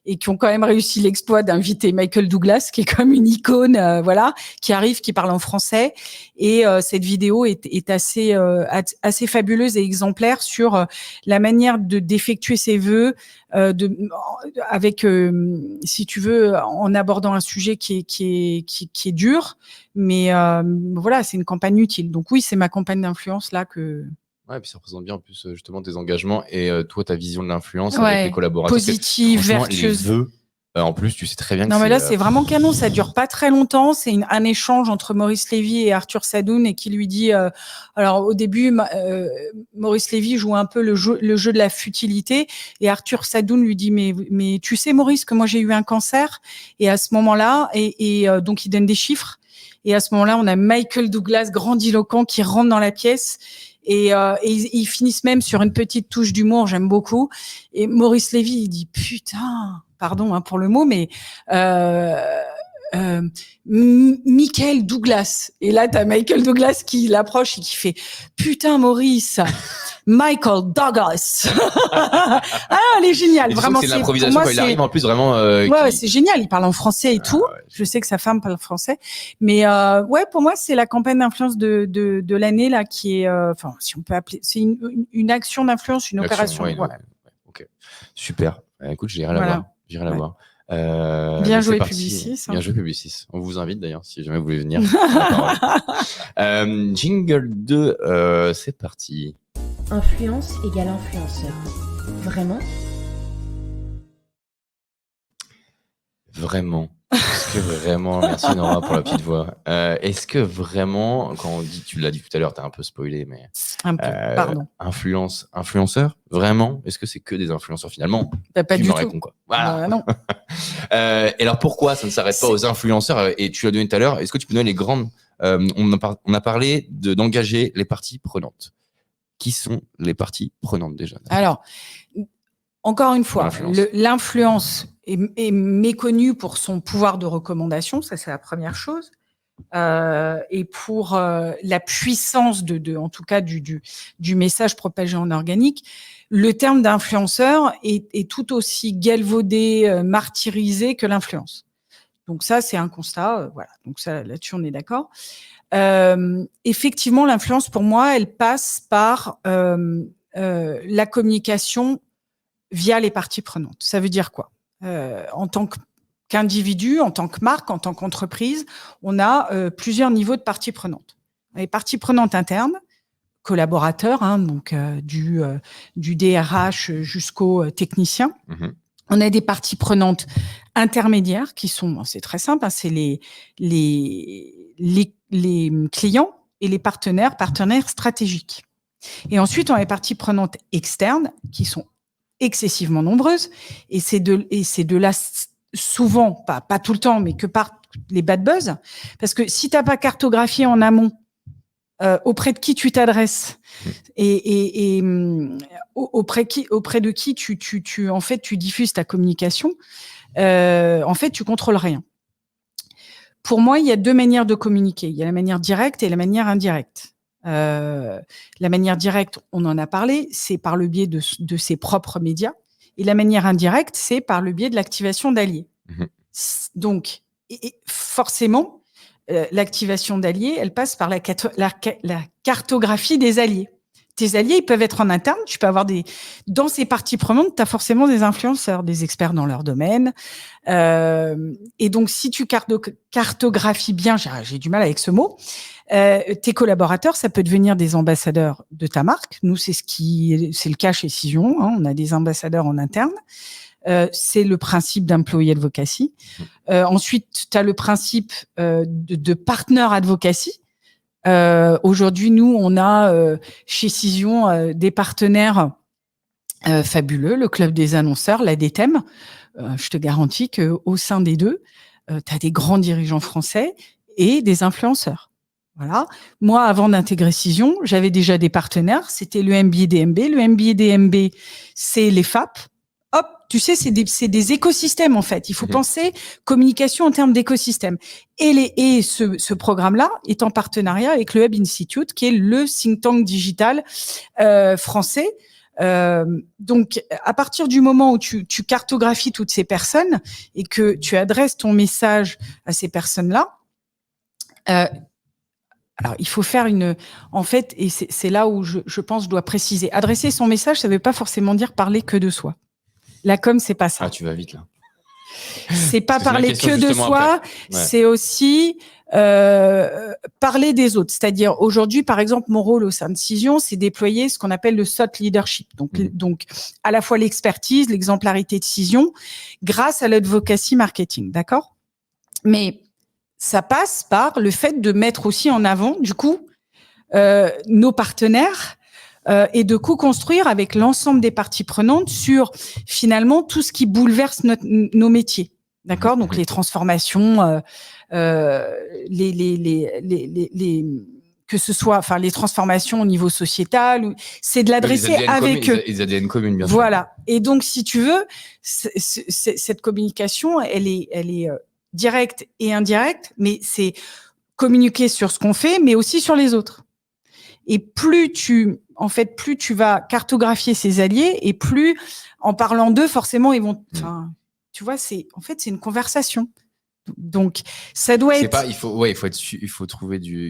et qui ont quand même réussi l'exploit d'inviter Michael Douglas, qui est comme une icône, qui arrive, qui parle en français. Et cette vidéo est assez fabuleuse et exemplaire sur la manière d'effectuer ses vœux, avec, si tu veux, en abordant un sujet qui est dur, mais voilà, c'est une campagne utile. Donc oui, c'est ma campagne d'influence là que Ouais, et puis ça représente bien en plus justement tes engagements et toi ta vision de l'influence avec les collaborateurs. Positive, vertueuse. Les vœux, en plus tu sais très bien que non, mais là, c'est vraiment canon. Ça dure pas très longtemps. C'est un échange entre Maurice Lévy et Arthur Sadoun et qui lui dit, alors au début, Maurice Lévy joue un peu le jeu de la futilité et Arthur Sadoun lui dit, mais tu sais, Maurice, que moi j'ai eu un cancer et à ce moment-là, donc il donne des chiffres et à ce moment-là, on a Michael Douglas grandiloquent qui rentre dans la pièce. Et ils finissent même sur une petite touche d'humour, j'aime beaucoup. Et Maurice Lévy, il dit putain, pardon pour le mot, mais Michael Douglas. Et là, t'as Michael Douglas qui l'approche et qui fait putain Maurice, Michael Douglas. Ah, elle est géniale, vraiment. C'est l'improvisation quand il arrive en plus vraiment. Ouais, c'est génial. Il parle en français et tout. Ouais. Je sais que sa femme parle français, mais ouais, pour moi, c'est la campagne d'influence de l'année là qui est, enfin, si on peut appeler, c'est une action d'influence, une opération. Ouais, voilà. Ok, super. Écoute, j'irai la voir. J'irai la voir. Bien joué Publicis. Bien joué Publicis. On vous invite d'ailleurs si jamais vous voulez venir. Jingle 2, c'est parti. Influence égale influenceur. Vraiment? Vraiment. Est-ce que vraiment, merci Nora pour la petite voix. Est-ce que vraiment, quand on dit, tu l'as dit tout à l'heure, t'as un peu spoilé, mais un peu, pardon. Influenceur, vraiment? Est-ce que c'est que des influenceurs finalement? Pas du tout. Réponds, quoi. Voilà. Non. Et alors pourquoi ça ne s'arrête pas aux influenceurs? Et tu l'as donné tout à l'heure. Est-ce que tu peux donner les grandes? On a parlé d'engager les parties prenantes. Qui sont les parties prenantes déjà? Alors, encore une fois, l'influence est méconnue pour son pouvoir de recommandation, ça c'est la première chose, et pour la puissance en tout cas du message propagé en organique. Le terme d'influenceur est tout aussi galvaudé, martyrisé que l'influence. Donc ça, c'est un constat, voilà. Donc ça, là-dessus, on est d'accord. Effectivement, l'influence, pour moi, elle passe par la communication via les parties prenantes. Ça veut dire quoi? En tant qu'individu, en tant que marque, en tant qu'entreprise, on a plusieurs niveaux de parties prenantes. Les parties prenantes internes, collaborateurs, donc du DRH jusqu'au technicien. Mmh. On a des parties prenantes intermédiaires qui sont, c'est très simple, c'est les clients et les partenaires stratégiques. Et ensuite, on a les parties prenantes externes qui sont excessivement nombreuses et c'est de là souvent, pas tout le temps, mais que par les bad buzz. Parce que si tu n'as pas cartographié en amont auprès de qui tu t'adresses et auprès de qui tu diffuses ta communication, en fait, tu contrôles rien. Pour moi, il y a deux manières de communiquer. Il y a la manière directe et la manière indirecte. La manière directe, on en a parlé, c'est par le biais de ses propres médias. Et la manière indirecte, c'est par le biais de l'activation d'alliés. Mmh. Donc, forcément, l'activation d'alliés, elle passe par la cartographie des alliés. Tes alliés, ils peuvent être en interne. Tu peux avoir dans ces parties prenantes, tu as forcément des influenceurs, des experts dans leur domaine. Et donc, si tu cartographies bien, j'ai du mal avec ce mot, tes collaborateurs, ça peut devenir des ambassadeurs de ta marque. Nous, c'est le cas chez Cision. On a des ambassadeurs en interne. C'est le principe d'employee advocacy. Ensuite, tu as le principe de partner advocacy. Aujourd'hui, nous, on a chez Cision des partenaires fabuleux, le Club des annonceurs, l'ADTEM. Je te garantis qu'au sein des deux, tu as des grands dirigeants français et des influenceurs. Voilà. Moi, avant d'intégrer Cision, j'avais déjà des partenaires. C'était le MBA-DMB. Le MBA-DMB, c'est les FAP. Hop, tu sais, c'est des écosystèmes, en fait. Il faut penser communication en termes d'écosystème. Et ce programme-là est en partenariat avec le Hub Institute, qui est le think tank digital français. Donc, à partir du moment où tu cartographies toutes ces personnes et que tu adresses ton message à ces personnes-là, alors, il faut faire en fait, et c'est là où je pense, je dois préciser. Adresser son message, ça ne veut pas forcément dire parler que de soi. La com, c'est pas ça. Ah, tu vas vite, là. C'est pas Parce que c'est ma parler question que de justement soi, après. Ouais. c'est aussi parler des autres. C'est-à-dire, aujourd'hui, par exemple, mon rôle au sein de Cision, c'est déployer ce qu'on appelle le thought leadership. Donc, à la fois l'expertise, l'exemplarité de Cision, grâce à l'advocacy marketing, d'accord? Mais ça passe par le fait de mettre aussi en avant, du coup, nos partenaires et de co-construire avec l'ensemble des parties prenantes sur, finalement, tout ce qui bouleverse nos métiers. D'accord? Donc, les transformations, que ce soit, enfin, les transformations au niveau sociétal, c'est de l'adresser avec eux. Les ADN communes, bien sûr. Voilà. Et donc, si tu veux, cette communication, elle est directe et indirecte, mais c'est communiquer sur ce qu'on fait, mais aussi sur les autres. Et plus tu vas cartographier ces alliés, et plus, en parlant d'eux, forcément, ils vont, tu vois, c'est une conversation. Donc, ça doit être. Il faut trouver il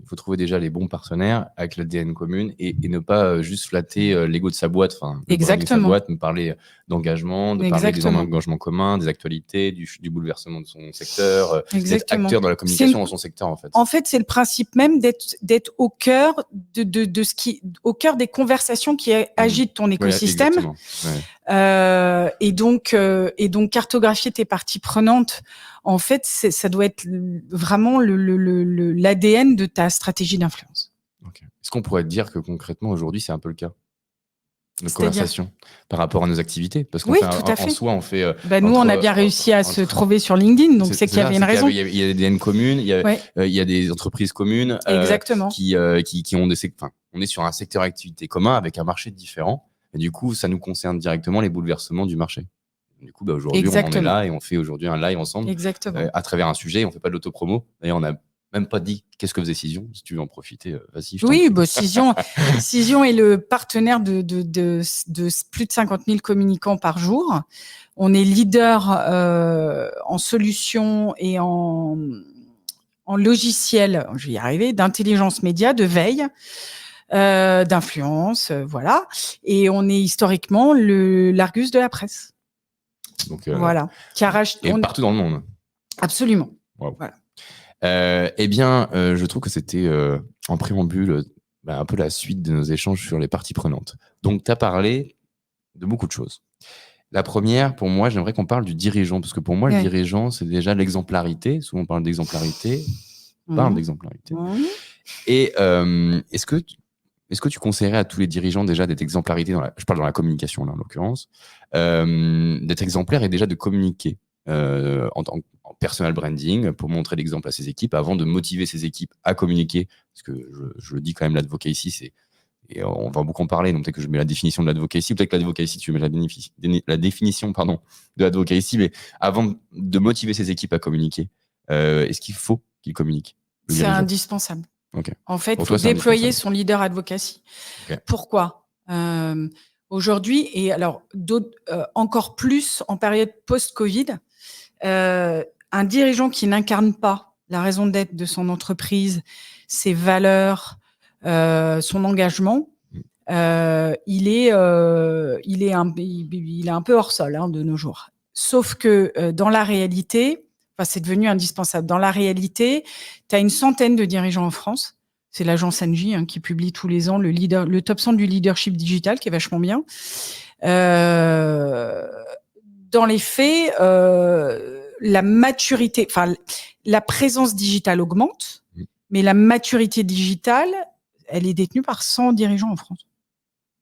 faut trouver déjà les bons partenaires avec l'ADN commune et ne pas juste flatter l'ego de sa boîte. Exactement. Sa boîte, me parler d'engagement, de parler des engagements communs, des actualités, du bouleversement de son secteur, d'être acteur dans la communication dans son secteur, en fait. En fait, c'est le principe même d'être au cœur au cœur des conversations qui agitent ton écosystème. Et donc cartographier tes parties prenantes, en fait, ça doit être vraiment l'ADN de ta stratégie d'influence. Okay. Est-ce qu'on pourrait dire que concrètement aujourd'hui c'est un peu le cas? Notre conversation par rapport à nos activités, parce qu'on en soi on fait. Nous on a bien réussi à se trouver sur LinkedIn, donc c'est qu'il y avait une raison. Il y a des ADN communes, il y a des entreprises communes. Exactement. Qui ont on est sur un secteur d'activité commun avec un marché différent. Et du coup, ça nous concerne directement les bouleversements du marché. Du coup, aujourd'hui, on en est là et on fait aujourd'hui un live ensemble à travers un sujet. On fait pas de l'autopromo. D'ailleurs, on n'a même pas dit qu'est-ce que faisait Cision. Si tu veux en profiter, vas-y. Cision est le partenaire de plus de 50 000 communicants par jour. On est leader en solutions et en logiciels, je vais y arriver, d'intelligence média, de veille. D'influence, voilà. Et on est historiquement l'Argus de la presse. Donc, voilà. Qui arrache. Partout dans le monde. Absolument. Wow. Voilà. Je trouve que c'était en préambule un peu la suite de nos échanges sur les parties prenantes. Donc, tu as parlé de beaucoup de choses. La première, pour moi, j'aimerais qu'on parle du dirigeant, parce que pour moi, le dirigeant, c'est déjà l'exemplarité. Souvent, on parle d'exemplarité. Et est-ce que tu conseillerais à tous les dirigeants déjà d'être exemplarité je parle dans la communication là en l'occurrence, d'être exemplaire et déjà de communiquer en personal branding pour montrer l'exemple à ses équipes avant de motiver ses équipes à communiquer, parce que je le dis quand même, l'advocacy et on va beaucoup en parler, donc peut-être que je mets la définition de l'advocacy, peut-être que l'advocacy tu mets la définition de l'advocacy, mais avant de motiver ses équipes à communiquer, est-ce qu'il faut qu'ils communiquent? C'est indispensable. Okay. En fait, il faut déployer son leader advocacy. Okay. Pourquoi aujourd'hui, et alors encore plus en période post-Covid, un dirigeant qui n'incarne pas la raison d'être de son entreprise, ses valeurs, son engagement, il est un peu hors sol de nos jours. Sauf que dans la réalité, c'est devenu indispensable. Dans la réalité, tu as une centaine de dirigeants en France. C'est l'agence Engie qui publie tous les ans le top 100 du leadership digital, qui est vachement bien. Dans les faits, la maturité, la présence digitale augmente, mais la maturité digitale, elle est détenue par 100 dirigeants en France.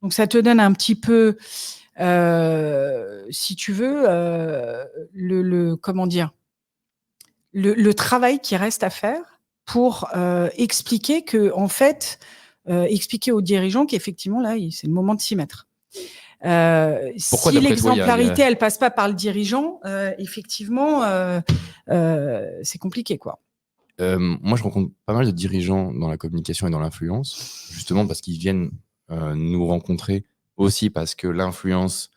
Donc, ça te donne un petit peu, si tu veux, comment dire, le travail qui reste à faire pour expliquer que, en fait, expliquer aux dirigeants qu'effectivement, là, c'est le moment de s'y mettre. Si l'exemplarité, elle passe pas par le dirigeant, effectivement, c'est compliqué, quoi. Moi, je rencontre pas mal de dirigeants dans la communication et dans l'influence, justement parce qu'ils viennent nous rencontrer aussi parce que l'influence,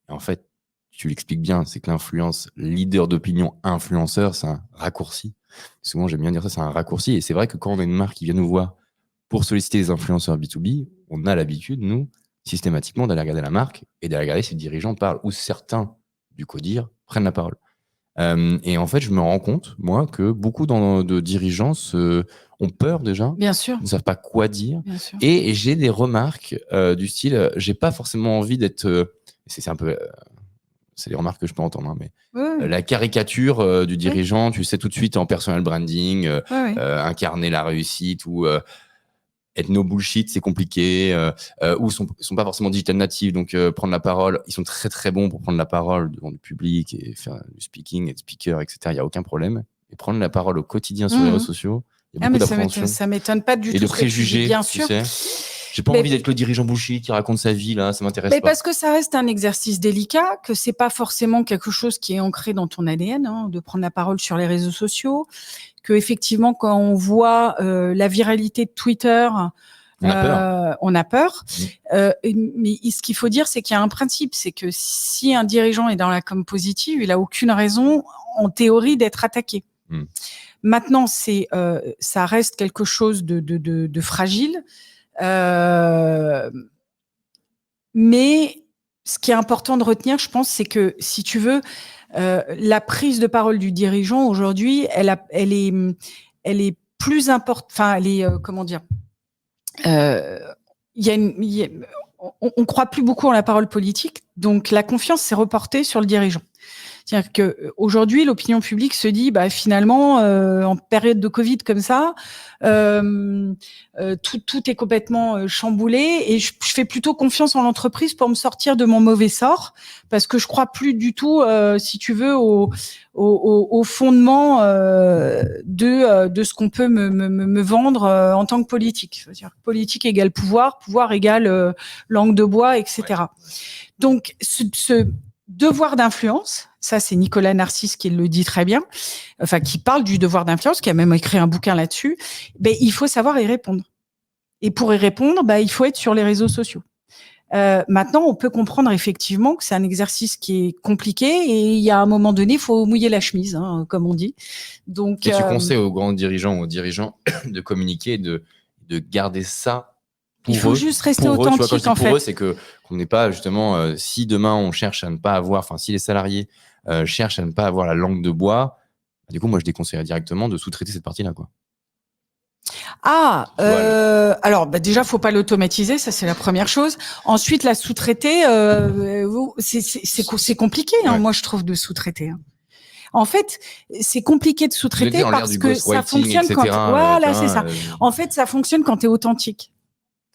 en fait, tu l'expliques bien, c'est que l'influence, leader d'opinion, influenceur, c'est un raccourci. Souvent, j'aime bien dire ça, c'est un raccourci. Et c'est vrai que quand on a une marque qui vient nous voir pour solliciter les influenceurs B2B, on a l'habitude, nous, systématiquement, d'aller regarder la marque et d'aller regarder si le dirigeant parle ou certains du CODIR prennent la parole. Et en fait, je me rends compte, moi, que beaucoup de dirigeants ont peur déjà, Bien sûr, ne savent pas quoi dire. bien sûr. Et j'ai des remarques du style, j'ai pas forcément envie d'être... c'est un peu... c'est les remarques que je peux entendre, hein, mais Ouais, la caricature du dirigeant, tu sais tout de suite en personal branding, ouais. incarner la réussite ou être no bullshit, c'est compliqué, ou sont pas forcément digital natives, donc prendre la parole, ils sont très très bons pour prendre la parole devant du public et faire du speaking, être speaker, etc. Il y a aucun problème. Et prendre la parole au quotidien sur les réseaux sociaux, il y a Ah, beaucoup mais d'appréhension ça m'étonne pas du et de tout ce que tu dis, préjugés, bien tu sûr. sais. J'ai pas Mais- envie d'être le dirigeant bullshit qui raconte sa vie là, ça m'intéresse Mais pas. parce que ça reste un exercice délicat, que c'est pas forcément quelque chose qui est ancré dans ton ADN, hein, de prendre la parole sur les réseaux sociaux, que effectivement quand on voit la viralité de Twitter, On a peur. on a peur. Mais ce qu'il faut dire, c'est qu'il y a un principe, c'est que si un dirigeant est dans la com positive, il a aucune raison, en théorie, d'être attaqué. Maintenant, ça reste quelque chose de fragile. Mais ce qui est important de retenir, je pense, c'est que si tu veux, la prise de parole du dirigeant aujourd'hui, elle est plus importante. Enfin, elle est comment dire on croit plus beaucoup en la parole politique, donc la confiance s'est reportée sur le dirigeant. C'est-à-dire que aujourd'hui, l'opinion publique se dit, bah finalement, en période de Covid comme ça, tout est complètement chamboulé, et je fais plutôt confiance en l'entreprise pour me sortir de mon mauvais sort, parce que je crois plus du tout, si tu veux, au fondement de ce qu'on peut me vendre en tant que politique. C'est-à-dire politique égale pouvoir, pouvoir égale langue de bois, etc. Ouais. Donc, ce devoir d'influence, ça c'est Nicolas Narcisse qui le dit très bien, enfin qui parle du devoir d'influence, qui a même écrit un bouquin là-dessus. Ben il faut savoir y répondre. Et pour y répondre, ben il faut être sur les réseaux sociaux. Maintenant, on peut comprendre effectivement que c'est un exercice qui est compliqué, et il y a un moment donné, il faut mouiller la chemise, hein, comme on dit. Donc, et tu conseilles aux grands dirigeants, aux dirigeants de communiquer, de garder ça. Il faut juste rester authentique, tu vois, quand je dis pour eux, c'est qu'on n'est pas justement, si demain on cherche à ne pas avoir, enfin si les salariés cherchent à ne pas avoir la langue de bois, du coup moi je déconseillerais directement de sous-traiter cette partie-là, quoi. Alors déjà, faut pas l'automatiser, ça c'est la première chose. Ensuite, la sous-traiter, c'est compliqué, hein, ouais. Moi je trouve, de sous-traiter. Hein. En fait, c'est compliqué de sous-traiter parce que ça fonctionne quand. Voilà, c'est ça. En fait, ça fonctionne quand tu es authentique.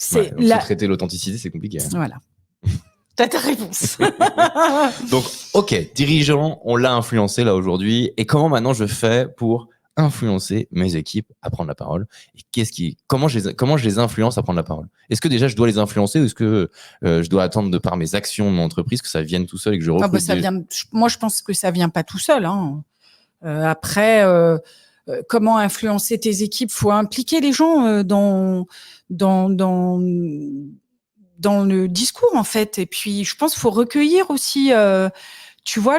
C'est sous-traiter l'authenticité, c'est compliqué. Hein. Voilà. T'as ta réponse. Donc, ok, dirigeant, on l'a influencé là aujourd'hui. Et comment maintenant je fais pour influencer mes équipes à prendre la parole? Et comment je les influence à prendre la parole? Est-ce que déjà je dois les influencer, ou est-ce que je dois attendre de par mes actions de mon entreprise que ça vienne tout seul et que je recrute Moi, je pense que ça vient pas tout seul. Hein. Après, comment influencer tes équipes? Faut impliquer les gens dans le discours, en fait. Et puis, je pense qu'il faut recueillir aussi, tu vois,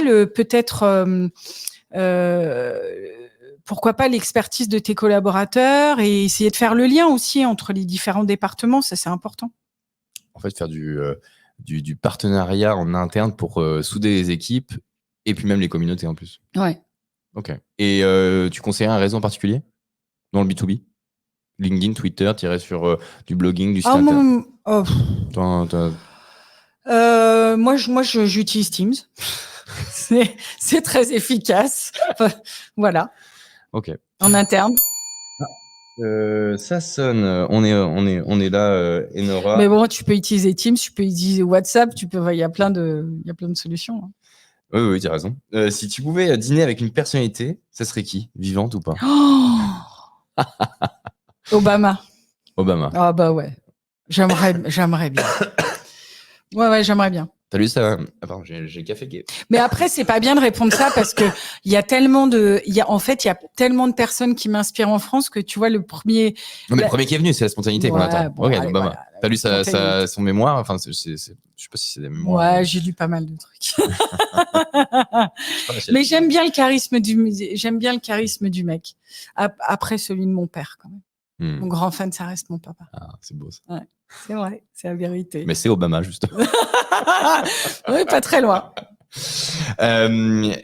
pourquoi pas l'expertise de tes collaborateurs, et essayer de faire le lien aussi entre les différents départements, ça c'est important. En fait, faire du partenariat en interne pour souder les équipes et puis même les communautés en plus. Ouais. Ok. Et tu conseillerais un réseau en particulier dans le B2B? LinkedIn, Twitter, tirer sur du blogging, du site internet. Moi, j'utilise Teams. c'est très efficace. Voilà. Ok. En interne. Ça sonne. On est là, Enora. Mais bon, tu peux utiliser Teams, tu peux utiliser WhatsApp, il y a plein de solutions. Hein. Oui, tu as raison. Si tu pouvais dîner avec une personnalité, ça serait qui? Vivante ou pas? Obama. Ah bah ouais. J'aimerais bien. Ouais, j'aimerais bien. T'as lu ça? Ah pardon, j'ai le café qui est... Mais après, c'est pas bien de répondre ça parce que il y a tellement de personnes qui m'inspirent en France que tu vois, le premier. Non, mais le premier qui est venu, c'est la spontanéité qu'on attend. Bon, ok, Obama. Voilà, t'as lu son mémoire? Enfin, je sais pas si c'est des mémoires. Ouais, mais... j'ai lu pas mal de trucs. Mais j'aime bien le charisme du mec. Après celui de mon père, quand même. Mon grand fan, ça reste mon papa. Ah, c'est beau ça. Ouais, c'est vrai, c'est la vérité. Mais c'est Obama, justement. Oui, pas très loin.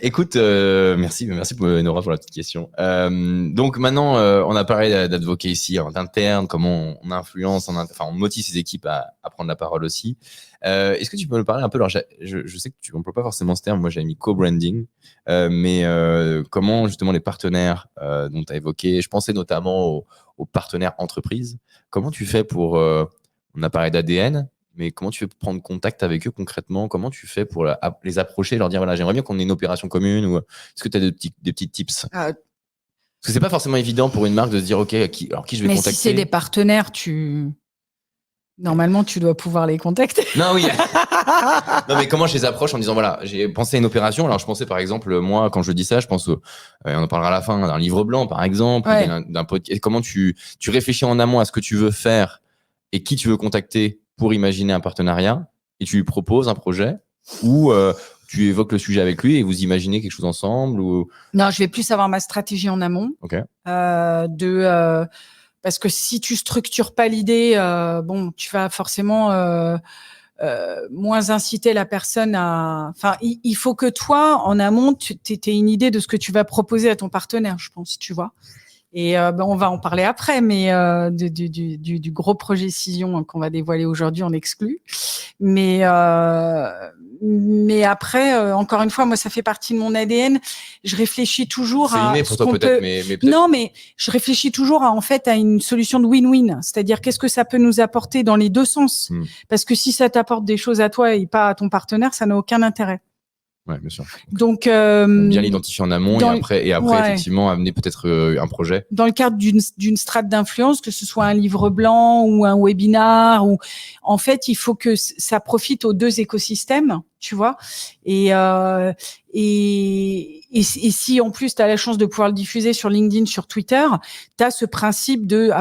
Écoute, merci Nora pour la petite question. Donc maintenant, on a parlé d'advocacy en interne, comment on influence, on motive ses équipes à prendre la parole aussi. Est-ce que tu peux me parler un peu, alors je sais que tu n'emploies pas forcément ce terme, moi j'avais mis co-branding, mais comment justement les partenaires dont tu as évoqué, je pensais notamment aux partenaires entreprises, comment tu fais pour, on a parlé d'ADN, mais comment tu fais pour prendre contact avec eux concrètement? Comment tu fais pour les approcher, leur dire, voilà, j'aimerais bien qu'on ait une opération commune, ou est-ce que tu as des petits tips? Parce que c'est pas forcément évident pour une marque de se dire, OK, qui je vais contacter? Mais si c'est des partenaires, normalement, tu dois pouvoir les contacter. Non, oui. Non, mais comment je les approche en disant, voilà, j'ai pensé à une opération. Alors, je pensais, par exemple, moi, quand je dis ça, je pense, on en parlera à la fin, d'un livre blanc, par exemple, Ouais. d'un podcast. Comment tu réfléchis en amont à ce que tu veux faire et qui tu veux contacter pour imaginer un partenariat, et tu lui proposes un projet, ou tu évoques le sujet avec lui et vous imaginez quelque chose ensemble, ou... Non, je vais plus avoir ma stratégie en amont. OK. Parce que si tu structures pas l'idée, tu vas forcément moins inciter la personne à... Enfin, il faut que toi, en amont, tu aies une idée de ce que tu vas proposer à ton partenaire, je pense, tu vois. Et on va en parler après, mais du gros projet Cision qu'on va dévoiler aujourd'hui, on exclut. Mais après, encore une fois, moi, ça fait partie de mon ADN. Je réfléchis toujours à... C'est inné pour toi peut-être, mais peut-être... Non, mais je réfléchis toujours à une solution de win-win. C'est-à-dire, qu'est-ce que ça peut nous apporter dans les deux sens? Parce que si ça t'apporte des choses à toi et pas à ton partenaire, ça n'a aucun intérêt. Ouais, bien sûr. Donc, bien l'identifier en amont, et après ouais. effectivement, amener peut-être un projet. Dans le cadre d'une strate d'influence, que ce soit un livre blanc ou un webinar, ou en fait, il faut que ça profite aux deux écosystèmes, tu vois. Et si en plus tu as la chance de pouvoir le diffuser sur LinkedIn, sur Twitter, tu as ce principe de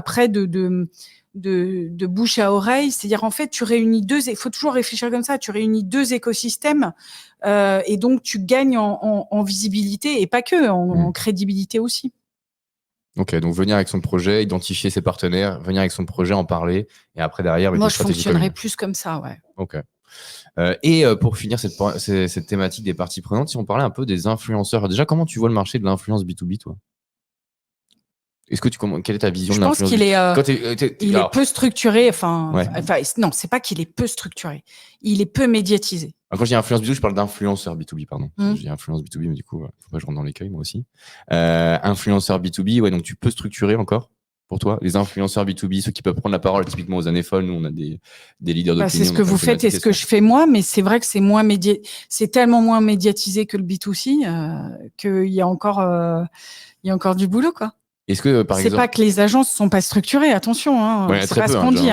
bouche à oreille, c'est-à-dire en fait tu réunis il faut toujours réfléchir comme ça, tu réunis deux écosystèmes et donc tu gagnes en visibilité et pas que, en crédibilité aussi. Ok, donc venir avec son projet, identifier ses partenaires, venir avec son projet, en parler, et après derrière avec moi une je stratégie fonctionnerais commune. plus comme ça, ouais. Ok. Et pour finir cette thématique des parties prenantes, si on parlait un peu des influenceurs, déjà comment tu vois le marché de l'influence B2B, toi? Est-ce que quelle est ta vision de l'influence? Je pense qu'il est peu structuré. Non, c'est pas qu'il est peu structuré. Il est peu médiatisé. Alors, quand je dis influence B2B, je parle d'influenceur B2B, pardon. Je dis influence B2B, mais du coup, faut pas que je rentre dans l'écueil, moi aussi. Influenceur B2B, ouais, donc tu peux structurer encore pour toi les influenceurs B2B, ceux qui peuvent prendre la parole typiquement aux années folles. Nous, on a des leaders d'opinion. C'est ce que vous faites et ce que je fais moi, mais c'est vrai que c'est tellement moins médiatisé que le B2C qu'il y a encore du boulot, quoi. Est-ce que, par exemple, c'est pas que les agences sont pas structurées, attention, hein, ouais, c'est pas ce qu'on dit.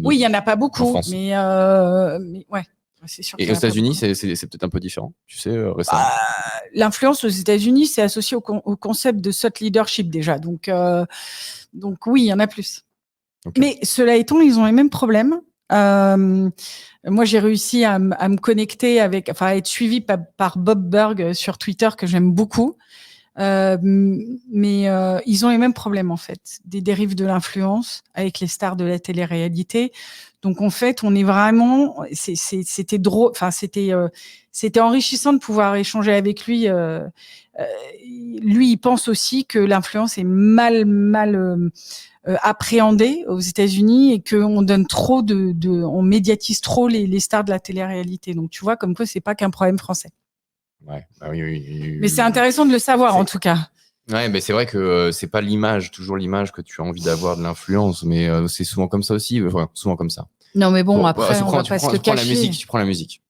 Oui, il y en a pas beaucoup, mais ouais. C'est sûr. Et aux États-Unis, c'est peut-être un peu différent, tu sais, récemment. L'influence aux États-Unis, c'est associé au concept de thought leadership déjà, donc oui, il y en a plus. Okay. Mais cela étant, ils ont les mêmes problèmes. Moi, j'ai réussi à me connecter à être suivi par Bob Burg sur Twitter, que j'aime beaucoup. Mais ils ont les mêmes problèmes, en fait, des dérives de l'influence avec les stars de la télé-réalité. Donc en fait, on est vraiment, c'était drôle, enfin c'était enrichissant de pouvoir échanger avec lui. Lui, il pense aussi que l'influence est mal appréhendée aux États-Unis et qu'on donne trop on médiatise trop les stars de la télé-réalité. Donc tu vois, comme quoi c'est pas qu'un problème français. Ouais, bah oui. Mais c'est intéressant de le savoir en tout cas. Ouais, mais c'est vrai que c'est pas toujours l'image que tu as envie d'avoir de l'influence, mais c'est souvent comme ça aussi, souvent comme ça. Non, mais bon, après, on va pas se le cacher. Tu prends la musique.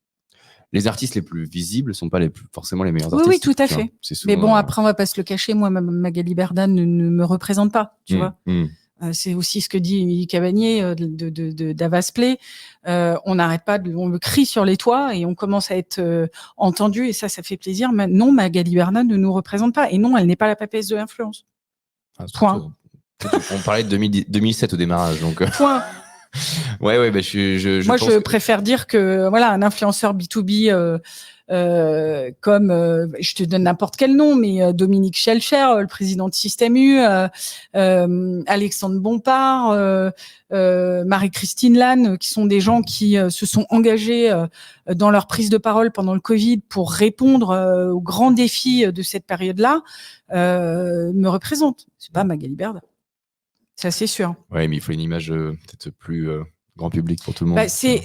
Les artistes les plus visibles sont pas forcément les meilleurs artistes. Oui, tout à fait. Souvent, mais bon, après, on va pas se le cacher. Moi, Magali Berda ne me représente pas, tu vois. C'est aussi ce que dit Émilie Cavanier d'Avasplay. On n'arrête pas, on le crie sur les toits et on commence à être entendu et ça fait plaisir. Mais non, Magali Berda ne nous représente pas et non, elle n'est pas la papesse de l'influence. Point. On parlait de 2007 au démarrage, donc. Point. Ouais, bah Moi, je préfère dire que voilà, un influenceur B2B comme, je te donne n'importe quel nom, mais Dominique Schelcher, le président de Système U, Alexandre Bompard, Marie-Christine Lannes, qui sont des gens qui se sont engagés dans leur prise de parole pendant le Covid pour répondre aux grands défis de cette période-là, me représentent. C'est pas Magali Berda. Ça, c'est sûr. Ouais, mais il faut une image peut-être plus grand public pour tout le monde. Bah, c'est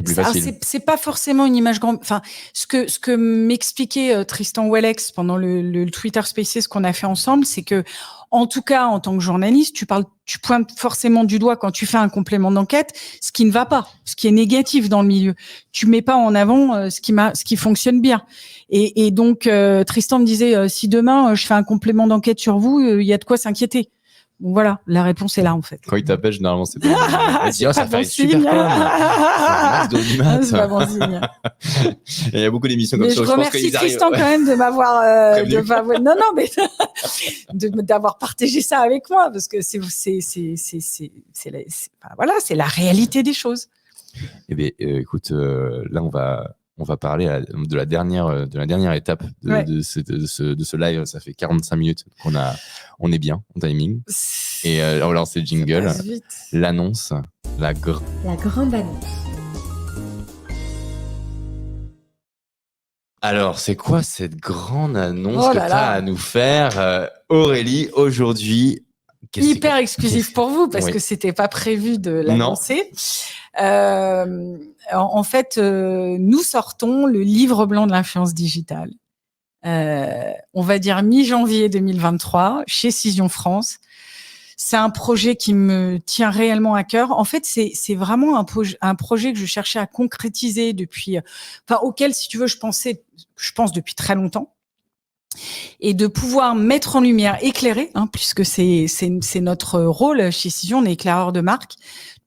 plus facile. C'est pas forcément une image grande. Enfin, ce que m'expliquait Tristan Wellex pendant le Twitter Spaces qu'on a fait ensemble, c'est que, en tout cas, en tant que journaliste, tu pointes forcément du doigt quand tu fais un complément d'enquête, ce qui ne va pas, ce qui est négatif dans le milieu. Tu mets pas en avant ce qui fonctionne bien. Et donc, Tristan me disait, si demain je fais un complément d'enquête sur vous, il y a de quoi s'inquiéter. Donc voilà, la réponse est là en fait. Quand il t'appelle, généralement, c'est pas c'est ça pas fait bon super signe. C'est pas bon signe. Il y a beaucoup d'émissions comme mais ça. Je remercie Tristan quand même de m'avoir non, mais d'avoir partagé ça avec moi parce que c'est la réalité des choses. Eh bien, écoute, là on va parler de la dernière étape de ce live. Ça fait 45 minutes on est bien en timing. Et on lance le jingle, l'annonce, la grande annonce. Alors, c'est quoi cette grande annonce que tu as à nous faire, Aurélie, aujourd'hui? Hyper exclusif pour vous parce que c'était pas prévu de l'annoncer. En fait, nous sortons le livre blanc de l'influence digitale. On va dire mi-janvier 2023 chez Cision France. C'est un projet qui me tient réellement à cœur. En fait, c'est vraiment un projet que je cherchais à concrétiser auquel, si tu veux, je pense depuis très longtemps. Et de pouvoir mettre en lumière, éclairer, puisque c'est notre rôle chez Cision, on est éclaireur de marque,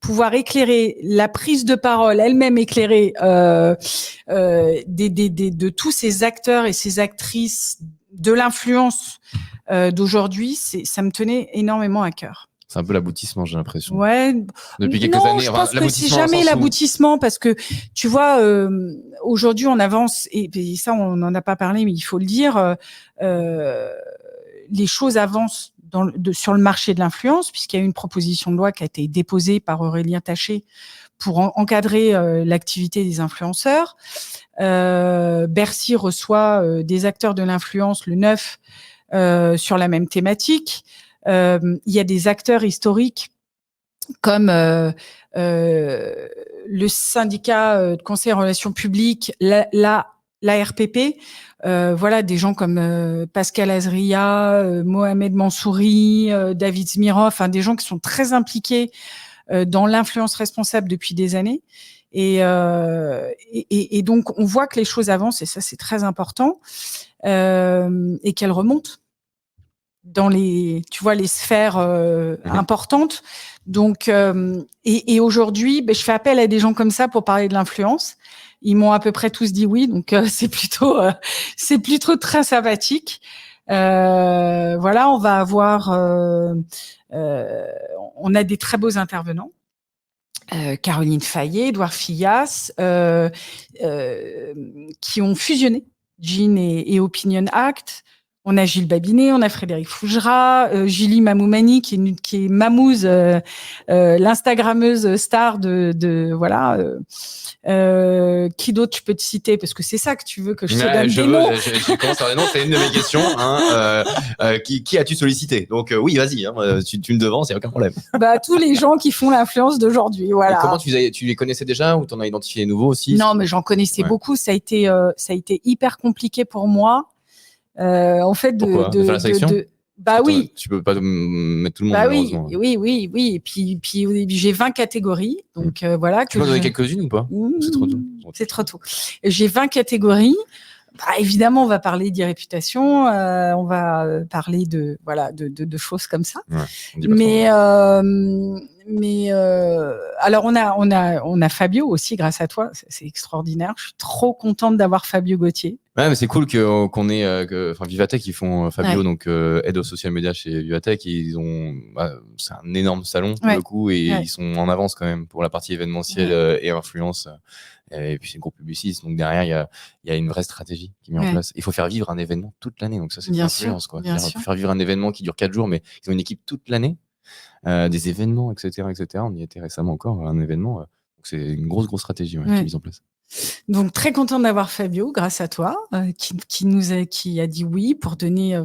pouvoir éclairer la prise de parole, elle-même éclairer de tous ces acteurs et ces actrices de l'influence d'aujourd'hui, ça me tenait énormément à cœur. C'est un peu l'aboutissement, j'ai l'impression. Ouais. Depuis quelques années, je pense que c'est jamais l'aboutissement parce que tu vois, aujourd'hui on avance et ça on n'en a pas parlé, mais il faut le dire, les choses avancent sur le marché de l'influence puisqu'il y a eu une proposition de loi qui a été déposée par Aurélien Taché pour encadrer l'activité des influenceurs. Bercy reçoit des acteurs de l'influence le 9 sur la même thématique. Il y a des acteurs historiques comme le syndicat de conseil en relations publiques, l'ARPP, des gens comme Pascal Azria, Mohamed Mansouri, David Smirov, des gens qui sont très impliqués dans l'influence responsable depuis des années. Et donc, on voit que les choses avancent, et ça, c'est très important, et qu'elles remontent dans les sphères importantes. Donc, et aujourd'hui, je fais appel à des gens comme ça pour parler de l'influence. Ils m'ont à peu près tous dit oui, donc c'est plutôt très sympathique. On va avoir, on a des très beaux intervenants. Caroline Fayet, Édouard Fillas, qui ont fusionné Gin et Opinion Act. On a Gilles Babinet, on a Frédéric Fougera, Julie Mamoumani qui est Mamouze, l'Instagrammeuse star qui d'autre je peux te citer parce que c'est ça que tu veux que je te donne des noms. Je commence à c'est une de mes questions. Qui as-tu sollicité? Donc oui, vas-y, tu me devances, il n'y a aucun problème. Tous les gens qui font l'influence d'aujourd'hui, voilà. Et comment tu les connaissais déjà ou t'en as identifié des nouveaux aussi? Non, mais j'en connaissais beaucoup. Ça a été hyper compliqué pour moi. En fait, Pourquoi de faire la sélection? Oui. Tu peux pas mettre tout le monde. Oui. Et puis au début, j'ai 20 catégories. Donc voilà. Tu peux en donner quelques-unes ou pas? C'est trop tôt. C'est trop tôt. J'ai 20 catégories. Évidemment, on va parler d'e-réputation, on va parler de choses comme ça. Ouais, alors on a Fabio aussi grâce à toi, c'est extraordinaire. Je suis trop contente d'avoir Fabio Gauthier. Ouais, mais c'est cool qu'on ait Vivatech, ils font Fabio, donc Head of Social Media chez Vivatech. Ils ont c'est un énorme salon pour le coup et ils sont en avance quand même pour la partie événementielle et influence. Et puis c'est une gros publiciste. Donc derrière, il y a une vraie stratégie qui est mise en place. Il faut faire vivre un événement toute l'année. Donc ça, c'est l'influence, quoi. Faire vivre un événement qui dure 4 jours, mais ils ont une équipe toute l'année, des événements, etc., etc. On y était récemment encore à un événement. Donc c'est une grosse stratégie qui est mise en place. Donc très content d'avoir Fabio grâce à toi qui a dit oui pour donner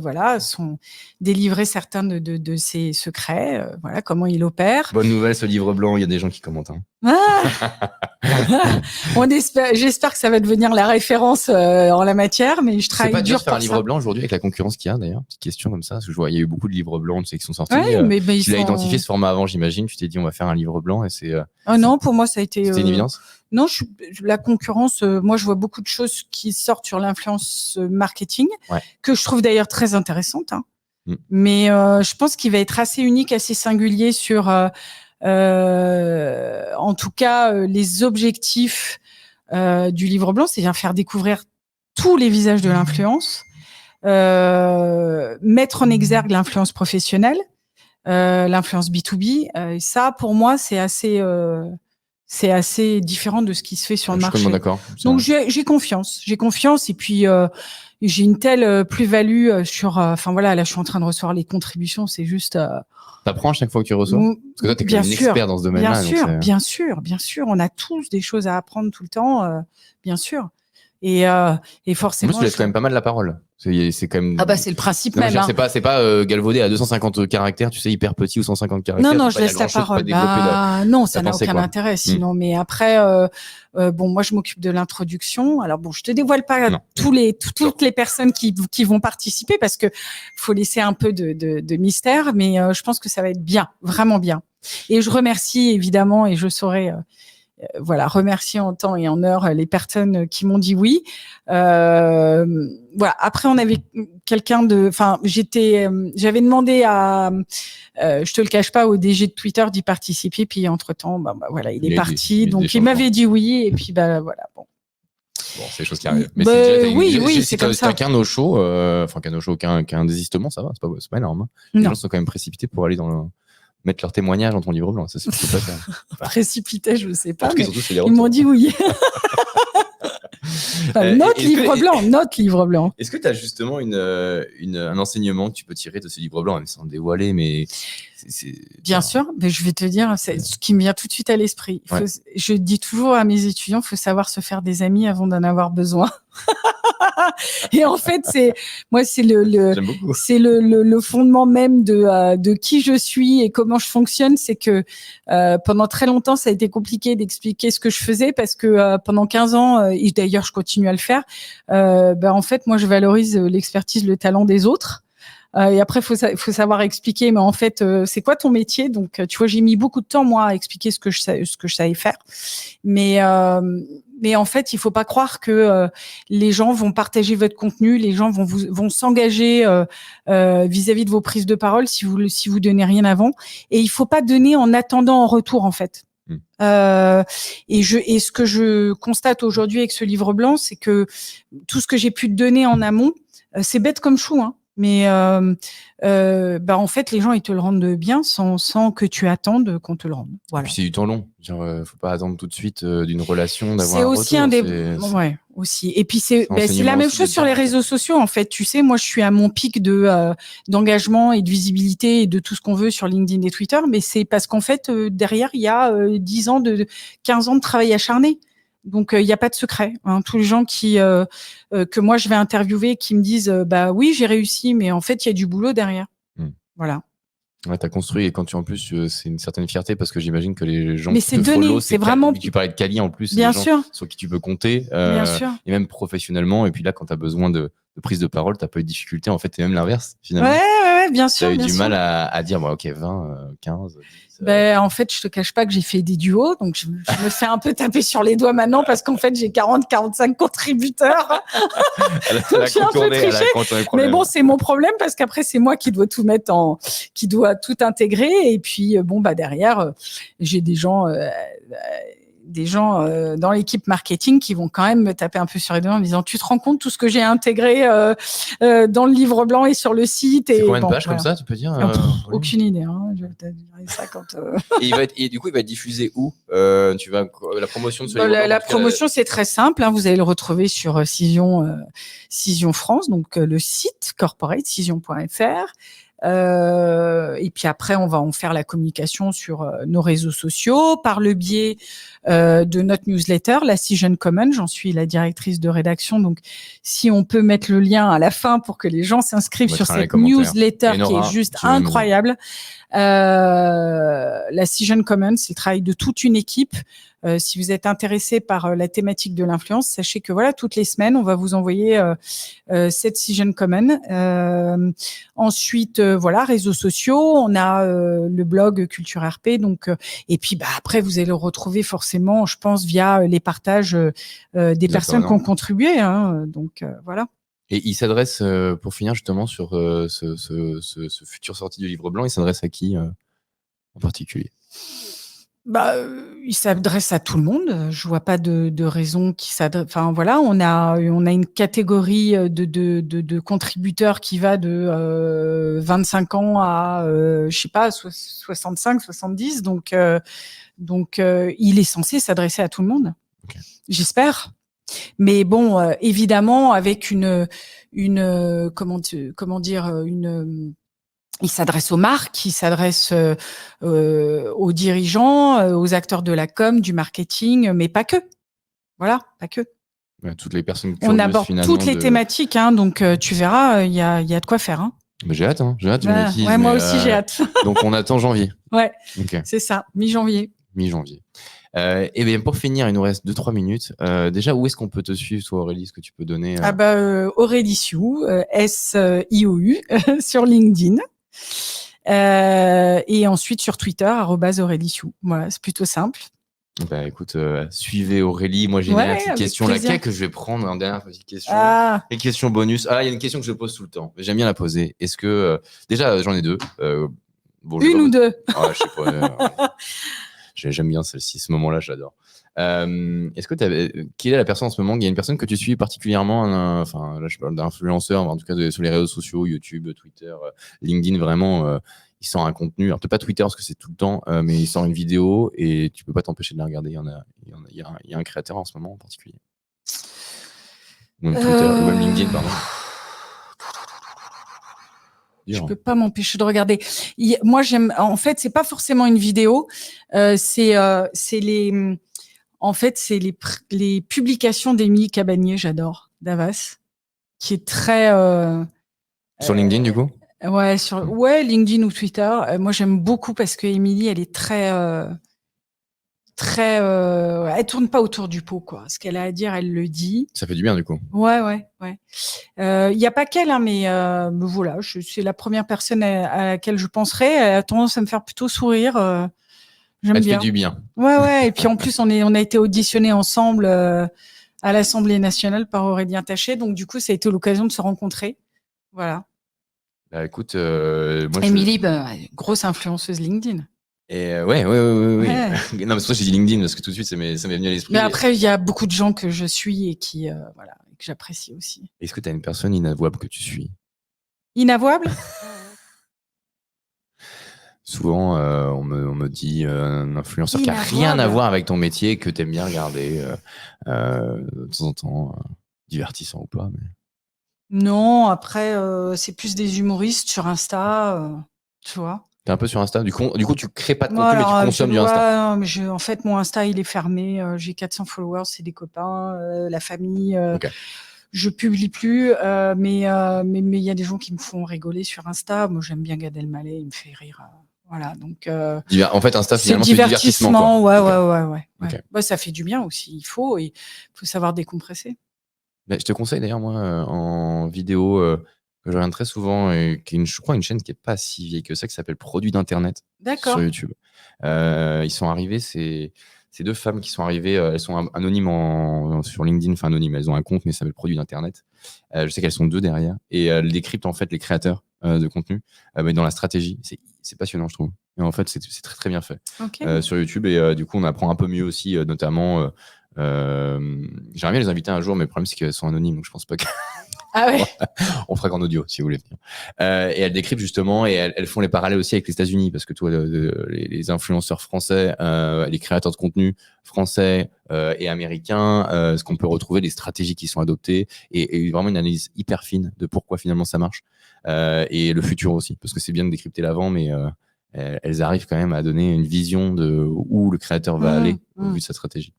délivrer certains de ses secrets, comment il opère. Bonne nouvelle, ce livre blanc, il y a des gens qui commentent. J'espère que ça va devenir la référence en la matière, mais je travaille dur pour ça. C'est pas dur de faire un livre blanc aujourd'hui avec la concurrence qu'il y a d'ailleurs. Petite question comme ça, parce que je vois il y a eu beaucoup de livres blancs qui sont sortis. Tu l'as identifié ce format avant, j'imagine. Tu t'es dit on va faire un livre blanc et c'est. Non, pour moi ça a été. C'était une évidence. Non, la concurrence, moi je vois beaucoup de choses qui sortent sur l'influence marketing, que je trouve d'ailleurs très intéressantes. Mais je pense qu'il va être assez unique, assez singulier sur, en tout cas, les objectifs du livre blanc, c'est-à-dire faire découvrir tous les visages de l'influence, mettre en exergue l'influence professionnelle, l'influence B2B. Et ça, pour moi, c'est assez différent de ce qui se fait sur le marché. Je suis d'accord. Donc j'ai confiance et puis j'ai une telle plus-value sur. Enfin voilà, là je suis en train de recevoir les contributions, c'est juste. T'apprends à chaque fois que tu reçois. Parce que toi t'es quand même une expert dans ce domaine-là. Bien sûr, on a tous des choses à apprendre tout le temps, bien sûr. Et forcément. Moi, tu laisses quand même pas mal la parole. C'est quand même. Ah bah c'est le principe même. C'est pas galvaudé à 250 caractères, tu sais, hyper petit ou 150 caractères. Non, je laisse la parole. Non, ça n'a aucun intérêt. Sinon, mais après, moi je m'occupe de l'introduction. Alors bon, je te dévoile pas toutes les personnes qui vont participer parce que faut laisser un peu de mystère, mais je pense que ça va être bien, vraiment bien. Et je remercie évidemment, et je saurai. Remercier en temps et en heure les personnes qui m'ont dit oui. Après, on avait quelqu'un j'avais demandé à, je te le cache pas, au DG de Twitter d'y participer. Puis entre temps, il est parti. Donc il m'avait dit oui. Et puis bon. Bon, c'est des choses qui arrivent. Mais c'est comme ça. Si t'as qu'un no-show, qu'un désistement, ça va, c'est pas énorme. Les gens sont quand même précipités pour aller mettre leur témoignage dans ton livre blanc, ça c'est pas faire. Précipité, je sais pas, mais surtout, ils m'ont dit oui. Notre livre blanc. Est-ce que tu as justement un enseignement que tu peux tirer de ce livre blanc, même sans dévoiler, mais Bien sûr, mais je vais te dire, c'est ce qui me vient tout de suite à l'esprit. Je dis toujours à mes étudiants, il faut savoir se faire des amis avant d'en avoir besoin. Et en fait, c'est le fondement même de qui je suis et comment je fonctionne. C'est que pendant très longtemps, ça a été compliqué d'expliquer ce que je faisais parce que pendant 15 ans, et d'ailleurs je continue à le faire, en fait, moi je valorise l'expertise, le talent des autres. Et après, faut savoir expliquer. Mais en fait, c'est quoi ton métier? Donc, tu vois, j'ai mis beaucoup de temps moi à expliquer ce que je savais faire. Mais en fait, il faut pas croire que les gens vont partager votre contenu, les gens vont s'engager vis-à-vis de vos prises de parole si vous donnez rien avant. Et il faut pas donner en attendant en retour, en fait. Et ce que je constate aujourd'hui avec ce livre blanc, c'est que tout ce que j'ai pu te donner en amont, c'est bête comme chou, hein. Mais en fait, les gens ils te le rendent bien sans que tu attendes qu'on te le rende. Voilà. Et puis c'est du temps long. Genre, faut pas attendre tout de suite d'une relation d'avoir. C'est aussi aussi. Et puis c'est la même chose sur les réseaux sociaux en fait. Tu sais, moi je suis à mon pic d'engagement et de visibilité et de tout ce qu'on veut sur LinkedIn et Twitter, mais c'est parce qu'en fait derrière il y a 15 ans de travail acharné. Donc il n'y a pas de secret. Hein. Tous les gens que moi je vais interviewer, qui me disent oui j'ai réussi, mais en fait il y a du boulot derrière. Voilà. Ouais, t'as construit et quand tu en plus c'est une certaine fierté parce que j'imagine que les gens qui te follow, c'est vraiment. Tu parlais de Kali en plus, bien des sûr. gens sur qui tu peux compter, bien sûr. Et même professionnellement. Et puis là, quand t'as besoin de prise de parole, t'as pas eu de difficulté. En fait, c'est même l'inverse finalement. Ouais, bien sûr. T'as eu du mal à dire ok 20, 15. 10, en fait, je te cache pas que j'ai fait des duos, donc je me fais un peu taper sur les doigts maintenant parce qu'en fait, j'ai 40-45 contributeurs. Elle a contourné. Mais bon, c'est mon problème parce qu'après, c'est moi qui dois tout mettre qui doit tout intégrer. Et puis, derrière, j'ai des gens des gens dans l'équipe marketing qui vont quand même me taper un peu sur les doigts en me disant tu te rends compte tout ce que j'ai intégré dans le livre blanc et sur le site. C'est combien de pages comme ça, tu peux dire Aucune idée. Hein. Je vais peut-être dire ça quand. Et du coup, il va être diffusé où tu vas la promotion de ce livre La promotion, c'est très simple. Hein. Vous allez le retrouver sur Cision France, donc le site corporate cision.fr. Et puis après, on va en faire la communication sur nos réseaux sociaux par le biais de notre newsletter, la Cision Common. J'en suis la directrice de rédaction, donc si on peut mettre le lien à la fin pour que les gens s'inscrivent sur cette newsletter qui est juste incroyable. La Cision Common, c'est le travail de toute une équipe. Si vous êtes intéressé par la thématique de l'influence, sachez que voilà, toutes les semaines, on va vous envoyer cette Cision Common. Ensuite, voilà, réseaux sociaux, on a le blog Culture RP, donc et puis après vous allez le retrouver forcément, je pense, via les partages des personnes qui ont contribué. Hein, donc voilà. Et il s'adresse, pour finir justement sur ce futur sortie du livre blanc, il s'adresse à qui en particulier? Il s'adresse à tout le monde. Je vois pas de raison qui s'adresse. Enfin voilà, on a une catégorie de contributeurs qui va de 25 ans à je sais pas 65, 70. Donc il est censé s'adresser à tout le monde. Okay. J'espère. Mais bon, évidemment, avec il s'adresse aux marques, il s'adresse aux dirigeants, aux acteurs de la com, du marketing, mais pas que. Voilà, pas que. Ouais, toutes les personnes. On aborde toutes les thématiques, hein, donc tu verras, il y a de quoi faire. Hein. Mais j'ai hâte, hein. Ouais, moi aussi j'ai hâte. Donc on attend janvier. Ouais, c'est ça, mi-janvier. Mi-janvier. Et bien pour finir, il nous reste 2-3 minutes. Déjà, où est-ce qu'on peut te suivre, toi, Aurélie? Est-ce que tu peux donner Aurélie Sioux, SIOU, sur LinkedIn. Et ensuite sur Twitter, @Aurélie Sioux. Voilà, c'est plutôt simple. Écoute, suivez Aurélie. Moi, j'ai une petite question laquelle que je vais prendre en dernière petite question. Une question bonus. Il y a une question que je pose tout le temps. J'aime bien la poser. Est-ce que déjà, j'en ai deux. Une ou deux. Je sais pas. J'aime bien celle-ci. Ce moment-là, j'adore. Est-ce que quelle est la personne en ce moment? Il y a une personne que tu suis particulièrement, enfin là je parle d'influenceur, en tout cas sur les réseaux sociaux, YouTube, Twitter, LinkedIn, vraiment, il sort un contenu. Alors peut-être pas Twitter parce que c'est tout le temps, mais il sort une vidéo et tu peux pas t'empêcher de la regarder. Il y a un créateur en ce moment en particulier. Ou même Twitter, ou même LinkedIn, pardon. Je peux pas m'empêcher de regarder. Moi, j'aime. En fait, c'est pas forcément une vidéo. C'est les publications d'Émilie Cabanier. J'adore, Davas, qui est très. Sur LinkedIn, du coup. Ouais, LinkedIn ou Twitter. Moi, j'aime beaucoup parce que Émilie, elle est très. Elle tourne pas autour du pot, quoi. Ce qu'elle a à dire, elle le dit. Ça fait du bien, du coup. Ouais. Y a pas qu'elle, hein, mais voilà, c'est la première personne à laquelle je penserais. Elle a tendance à me faire plutôt sourire. J'aime bien. Elle fait du bien. Ouais. Et puis en plus, on a été auditionnés ensemble à l'Assemblée nationale par Aurélien Taché, donc du coup, ça a été l'occasion de se rencontrer. Voilà. Écoute, moi, Émilie, grosse influenceuse LinkedIn. Et ouais. Non, mais c'est pour ça que j'ai dit LinkedIn parce que tout de suite, ça m'est venu à l'esprit. Mais après, il y a beaucoup de gens que je suis et qui, que j'apprécie aussi. Est-ce que tu as une personne inavouable que tu suis? Inavouable? Souvent, on me dit un influenceur qui n'a rien à voir avec ton métier, que tu aimes bien regarder de temps en temps, divertissant ou pas. Mais... Non, après, c'est plus des humoristes sur Insta, tu vois. T'es un peu sur Insta. Du coup, tu crées pas de contenu, mais tu consommes du Insta. Mais en fait, mon Insta, il est fermé. J'ai 400 followers, c'est des copains, la famille. Okay. Je publie plus, mais il y a des gens qui me font rigoler sur Insta. Moi, j'aime bien Gad Elmaleh, il me fait rire. Voilà, donc. En fait, Insta, finalement, c'est divertissement. Ouais. Okay. Ça fait du bien aussi. Il faut savoir décompresser. Je te conseille d'ailleurs, moi, en vidéo. Que je regarde très souvent et qui est je crois une chaîne qui est pas si vieille que ça, qui s'appelle Produits d'Internet. D'accord. Sur YouTube. Ils sont arrivés, c'est deux femmes qui sont arrivées, elles sont anonymes sur LinkedIn, enfin anonymes, elles ont un compte mais ça s'appelle Produits d'Internet. Je sais qu'elles sont deux derrière et elles décryptent en fait les créateurs de contenu mais dans la stratégie. C'est passionnant, je trouve. Et en fait, c'est très très bien fait Ok. sur YouTube. Et du coup, on apprend un peu mieux aussi, notamment. J'aimerais bien les inviter un jour, mais le problème c'est qu'elles sont anonymes, donc je pense pas que Ah ouais. on fera qu'en audio si vous voulez venir. Et elles décryptent justement et elles font les parallèles aussi avec les États-Unis parce que toi, les influenceurs français, les créateurs de contenu français et américains, ce qu'on peut retrouver, les stratégies qui sont adoptées et vraiment une analyse hyper fine de pourquoi finalement ça marche et le futur aussi parce que c'est bien de décrypter l'avant, mais elles arrivent quand même à donner une vision de où le créateur va aller au vu de sa stratégie.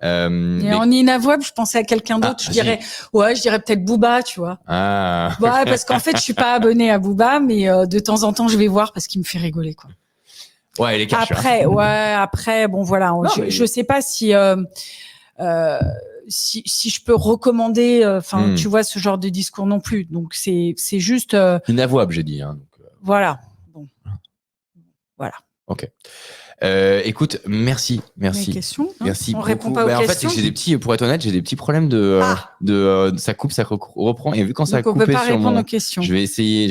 Et mais... en inavouable, je pensais à quelqu'un d'autre. Je dirais peut-être Booba, tu vois. Ah. Ouais, parce qu'en fait, je suis pas abonnée à Booba, mais de temps en temps, je vais voir parce qu'il me fait rigoler, quoi. Ouais, les caches. Après, bon, voilà. Je sais pas si je peux recommander, tu vois, ce genre de discours non plus. Donc, c'est juste. Inavouable, j'ai dit. Hein, donc, voilà. Bon. Voilà. Ok. Écoute, merci. Questions, hein, merci on beaucoup. répond pas aux questions. En fait, c'est que pour être honnête, j'ai des petits problèmes de ça coupe, ça reprend. Et vu quand ça a coupé on peut pas sur répondre aux questions. Je vais essayer.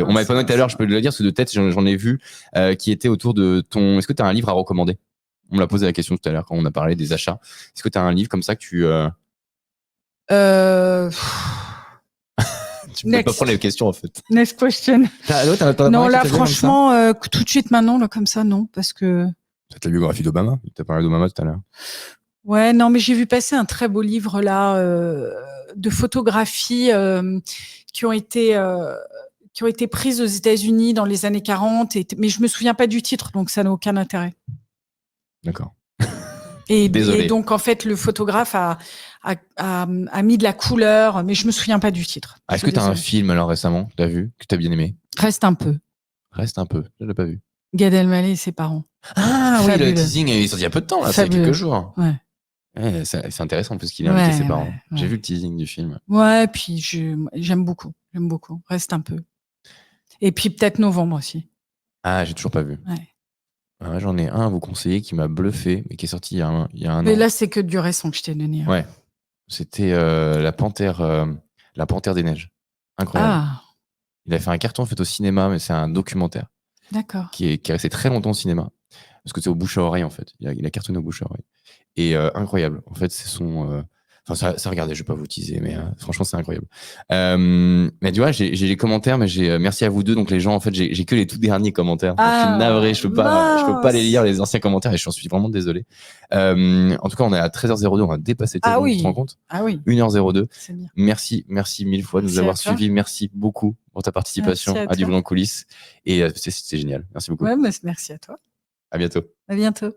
Non, on m'avait pas donné tout à l'heure, je peux le dire, parce que de tête, j'en ai vu qui était autour de ton. Est-ce que tu as un livre à recommander? On me l'a posé la question tout à l'heure quand on a parlé des achats. Est-ce que tu as un livre comme ça que tu tu peux pas prendre les questions en fait. Next question. Non, là, franchement, tout de suite maintenant, là, comme ça, non, parce que. C'est la biographie d'Obama. Tu as parlé d'Obama tout à l'heure. Ouais, non, mais j'ai vu passer un très beau livre là de photographies qui ont été prises aux États-Unis dans les années 40, mais je me souviens pas du titre, donc ça n'a aucun intérêt. D'accord. Et donc en fait, le photographe a mis de la couleur, mais je me souviens pas du titre. Est-ce que tu as un film alors récemment que tu as vu, que tu as bien aimé? Reste un peu. Je l'ai pas vu. Gad Elmaleh et ses parents. Ah oui, le teasing, il est sorti il y a peu de temps, là, c'est quelques jours. Ouais. C'est intéressant parce qu'il a invité ses parents. Ouais. J'ai vu le teasing du film. Ouais, puis j'aime beaucoup. Reste un peu. Et puis peut-être novembre aussi. Ah, j'ai toujours pas vu. Ouais. J'en ai un à vous conseiller qui m'a bluffé, mais qui est sorti il y a un an. Mais là, c'est que du récent que je t'ai donné. Ouais. C'était la Panthère des Neiges. Incroyable. Ah. Il a fait un carton fait au cinéma, mais c'est un documentaire. D'accord. Qui est resté très longtemps au cinéma. Parce que c'est au bouche à oreille, en fait. Il a cartonné au bouche à oreille. Et incroyable. En fait, c'est son. Enfin, ça regardez, je vais pas vous teaser, mais franchement, c'est incroyable. Mais tu vois, j'ai les commentaires, mais merci à vous deux. Donc les gens, en fait, j'ai que les tout derniers commentaires. Je suis navré, je peux pas les lire les anciens commentaires et je suis vraiment désolé. En tout cas, on est à 13h02, on va dépasser le temps, tu te rends compte? 1h02. C'est bien. Merci mille fois de nous avoir suivis. Merci beaucoup pour ta participation à Du Blanc en coulisses. Et c'était génial. Merci beaucoup. Ouais, merci à toi. À bientôt. À bientôt.